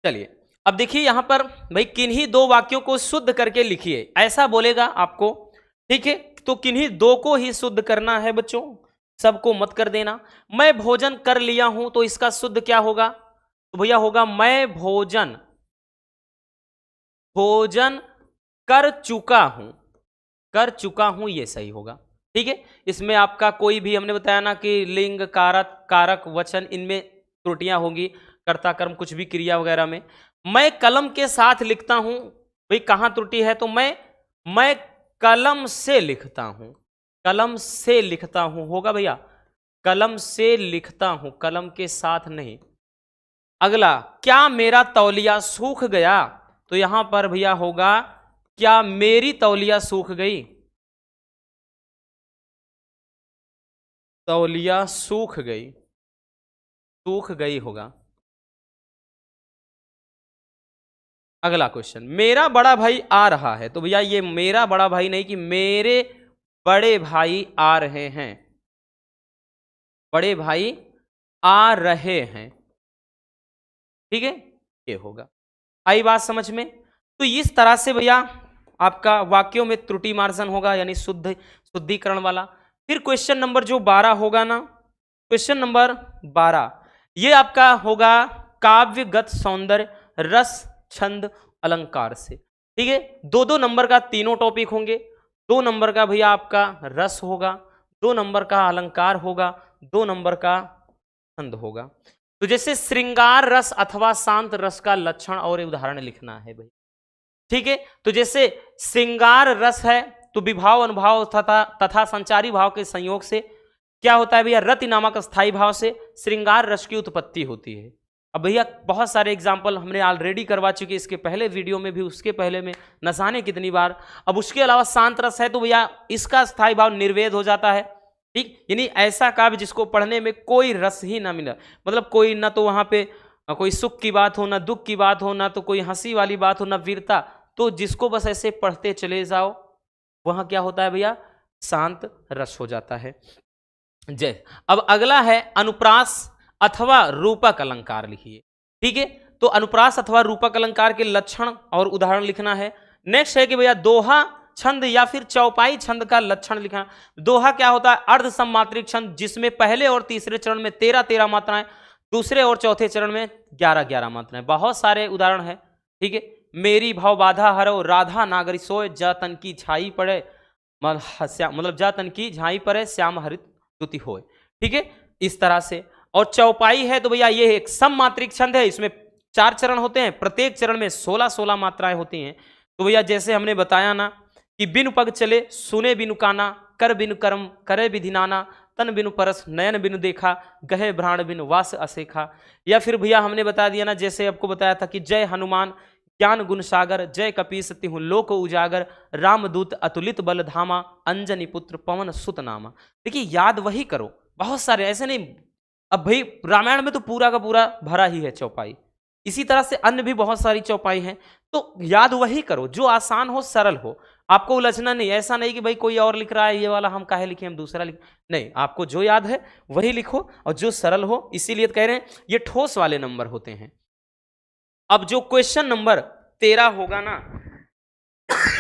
चलिए अब देखिए यहां पर भाई किन्हीं 2 वाक्यों को शुद्ध करके लिखिए, ऐसा बोलेगा आपको। ठीक है, तो किन्हीं 2 को ही शुद्ध करना है बच्चों, सबको मत कर देना। मैं भोजन कर लिया हूं, तो इसका शुद्ध क्या होगा? तो भैया होगा मैं भोजन भोजन कर चुका हूं, कर चुका हूं, ये सही होगा। ठीक है, इसमें आपका कोई भी, हमने बताया ना कि लिंग, कारक, कारक, वचन, इनमें त्रुटियां होंगी, कर्ता कर्म कुछ भी क्रिया वगैरह में। मैं कलम के साथ लिखता हूं, भाई कहां त्रुटि है? तो मैं कलम से लिखता हूं, कलम से लिखता हूं होगा भैया, कलम से लिखता हूं, कलम के साथ नहीं। अगला, क्या मेरा तौलिया सूख गया? तो यहां पर भैया होगा क्या मेरी तौलिया सूख गई? तौलिया सूख गई, सूख गई होगा। अगला क्वेश्चन, मेरा बड़ा भाई आ रहा है, तो भैया ये मेरा बड़ा भाई नहीं कि मेरे बड़े भाई आ रहे हैं, बड़े भाई आ रहे हैं। ठीक है, ये होगा। आई बात समझ में? तो इस तरह से भैया आपका वाक्यों में त्रुटि मार्जन होगा, यानी शुद्धिकरण वाला। फिर क्वेश्चन नंबर जो 12 होगा ना, क्वेश्चन नंबर 12, ये आपका होगा काव्यगत सौंदर्य, रस, छंद, अलंकार से। ठीक है, 2-2 नंबर का तीनों टॉपिक होंगे। 2 नंबर का भैया आपका रस होगा, 2 नंबर का अलंकार होगा, 2 नंबर का छंद होगा। तो जैसे श्रृंगार रस अथवा शांत रस का लक्षण और उदाहरण लिखना है भाई। ठीक है, तो जैसे श्रृंगार रस है तो विभाव, अनुभाव तथा संचारी भाव के संयोग से क्या होता है भैया? रति नामक स्थायी भाव से श्रृंगार रस की उत्पत्ति होती है। अब भैया बहुत सारे एग्जाम्पल हमने ऑलरेडी करवा चुके, इसके पहले वीडियो में भी, उसके पहले में न जाने कितनी बार। अब उसके अलावा शांत रस है तो भैया इसका स्थायी भाव निर्वेद हो जाता है। ठीक, यानी ऐसा काव्य जिसको पढ़ने में कोई रस ही ना मिला, मतलब कोई ना तो वहां पे कोई सुख की बात हो, ना दुख की बात हो, ना तो कोई हंसी वाली बात हो, ना वीरता, तो जिसको बस ऐसे पढ़ते चले जाओ वहां क्या होता है भैया, शांत रस हो जाता है। जय। अब अगला है अनुप्रास अथवा रूपक अलंकार लिखिए। ठीक है, तो अनुप्रास अथवा रूपक अलंकार के लक्षण और उदाहरण लिखना है। नेक्स्ट है कि भैया दोहा छंद या फिर चौपाई छंद का लक्षण लिखना। दोहा क्या होता है, अर्ध सम्मात्रिक छंद जिसमें पहले और तीसरे चरण में 13-13 मात्राएं, दूसरे और चौथे चरण में 11-11 मात्राएं। बहुत सारे उदाहरण है। ठीक है, मेरी भाव बाधा हरो राधा नागरी सोय, जा तन की छाई पड़े मतलब जा तन की झाई पड़े श्याम हरित स्तुति होए। ठीक है, इस तरह से। और चौपाई है तो भैया ये एक सममात्रिक छंद है, इसमें 4 चरण होते हैं, प्रत्येक चरण में 16-16 मात्राएं होती हैं। तो भैया जैसे हमने बताया ना कि बिनु पग चले सुने बिनु काना, कर बिनु कर्म करे विधि नाना, तन बिनु परस नयन बिनु देखा, गहे भ्राण बिनु वास असेखा। या फिर भैया हमने बता दिया ना, जैसे आपको बताया था कि जय हनुमान ज्ञान गुण सागर, जय कपीस तिहु लोक उजागर, रामदूत अतुलित बल धामा, अंजनी पुत्र पवन सुत नामा। देखिए याद वही करो, बहुत सारे ऐसे नहीं। अब भाई रामायण में तो पूरा का पूरा भरा ही है चौपाई, इसी तरह से अन्य भी बहुत सारी चौपाई हैं। तो याद वही करो जो आसान हो, सरल हो, आपको उलझना नहीं। ऐसा नहीं कि भाई कोई और लिख रहा है ये वाला हम काहे लिखें, हम दूसरा लिख, नहीं, आपको जो याद है वही लिखो और जो सरल हो। इसीलिए कह रहे हैं ये ठोस वाले नंबर होते हैं। अब जो क्वेश्चन नंबर 13 होगा ना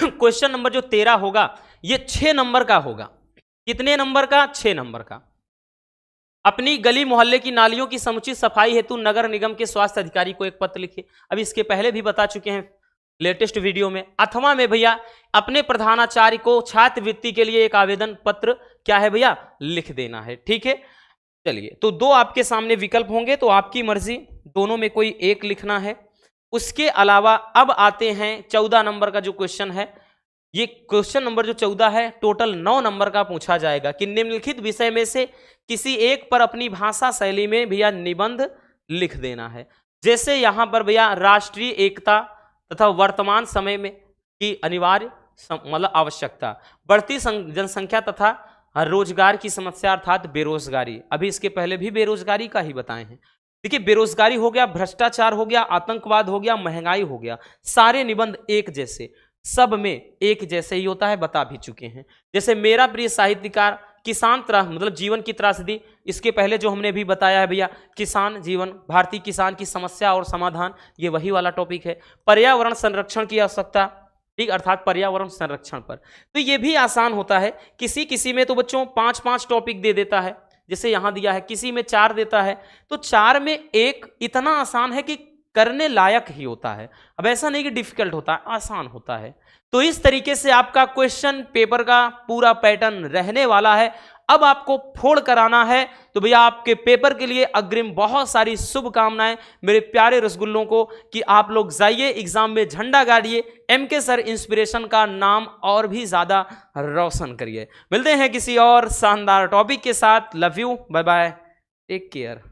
क्वेश्चन नंबर जो 13 होगा ये 6 नंबर का होगा। कितने नंबर का? 6 नंबर का। अपनी गली मोहल्ले की नालियों की समुचित सफाई हेतु नगर निगम के स्वास्थ्य अधिकारी को एक पत्र लिखिए। अब इसके पहले भी बता चुके हैं लेटेस्ट वीडियो में। अथवा में भैया अपने प्रधानाचार्य को छात्रवृत्ति के लिए एक आवेदन पत्र क्या है भैया, लिख देना है। ठीक है, चलिए, तो 2 आपके सामने विकल्प होंगे, तो आपकी मर्जी, दोनों में कोई एक लिखना है। उसके अलावा अब आते हैं 14 नंबर का जो क्वेश्चन है। ये क्वेश्चन नंबर जो 14 है टोटल 9 नंबर का पूछा जाएगा कि निम्नलिखित विषय में से किसी एक पर अपनी भाषा शैली में भैया निबंध लिख देना है। जैसे यहां पर भैया राष्ट्रीय एकता तथा वर्तमान समय में की अनिवार्य मतलब आवश्यकता, बढ़ती जनसंख्या तथा रोजगार की समस्या अर्थात बेरोजगारी। अभी इसके पहले भी बेरोजगारी का ही बताए हैं। देखिए बेरोजगारी हो गया, भ्रष्टाचार हो गया, आतंकवाद हो गया, महंगाई हो गया, सारे निबंध एक जैसे, सब में एक जैसे ही होता है, बता भी चुके हैं। जैसे मेरा प्रिय साहित्यकार किसान मतलब जीवन की त्रासदी, इसके पहले जो हमने भी बताया है भैया किसान जीवन, भारतीय किसान की समस्या और समाधान, ये वही वाला टॉपिक है। पर्यावरण संरक्षण की आवश्यकता, ठीक, अर्थात पर्यावरण संरक्षण पर। तो ये भी आसान होता है। किसी किसी में तो बच्चों 5-5 टॉपिक दे देता है, जैसे यहां दिया है, किसी में 4 देता है, तो 4 में 1 इतना आसान है कि करने लायक ही होता है। अब ऐसा नहीं कि डिफिकल्ट होता है, आसान होता है। तो इस तरीके से आपका क्वेश्चन पेपर का पूरा पैटर्न रहने वाला है। अब आपको फोड़ कराना है, तो भैया आपके पेपर के लिए अग्रिम बहुत सारी शुभकामनाएं मेरे प्यारे रसगुल्लों को, कि आप लोग जाइए एग्जाम में झंडा गाड़िए, MK सर इंस्पिरेशन का नाम और भी ज्यादा रोशन करिए। मिलते हैं किसी और शानदार टॉपिक के साथ। Love you, bye bye, take care.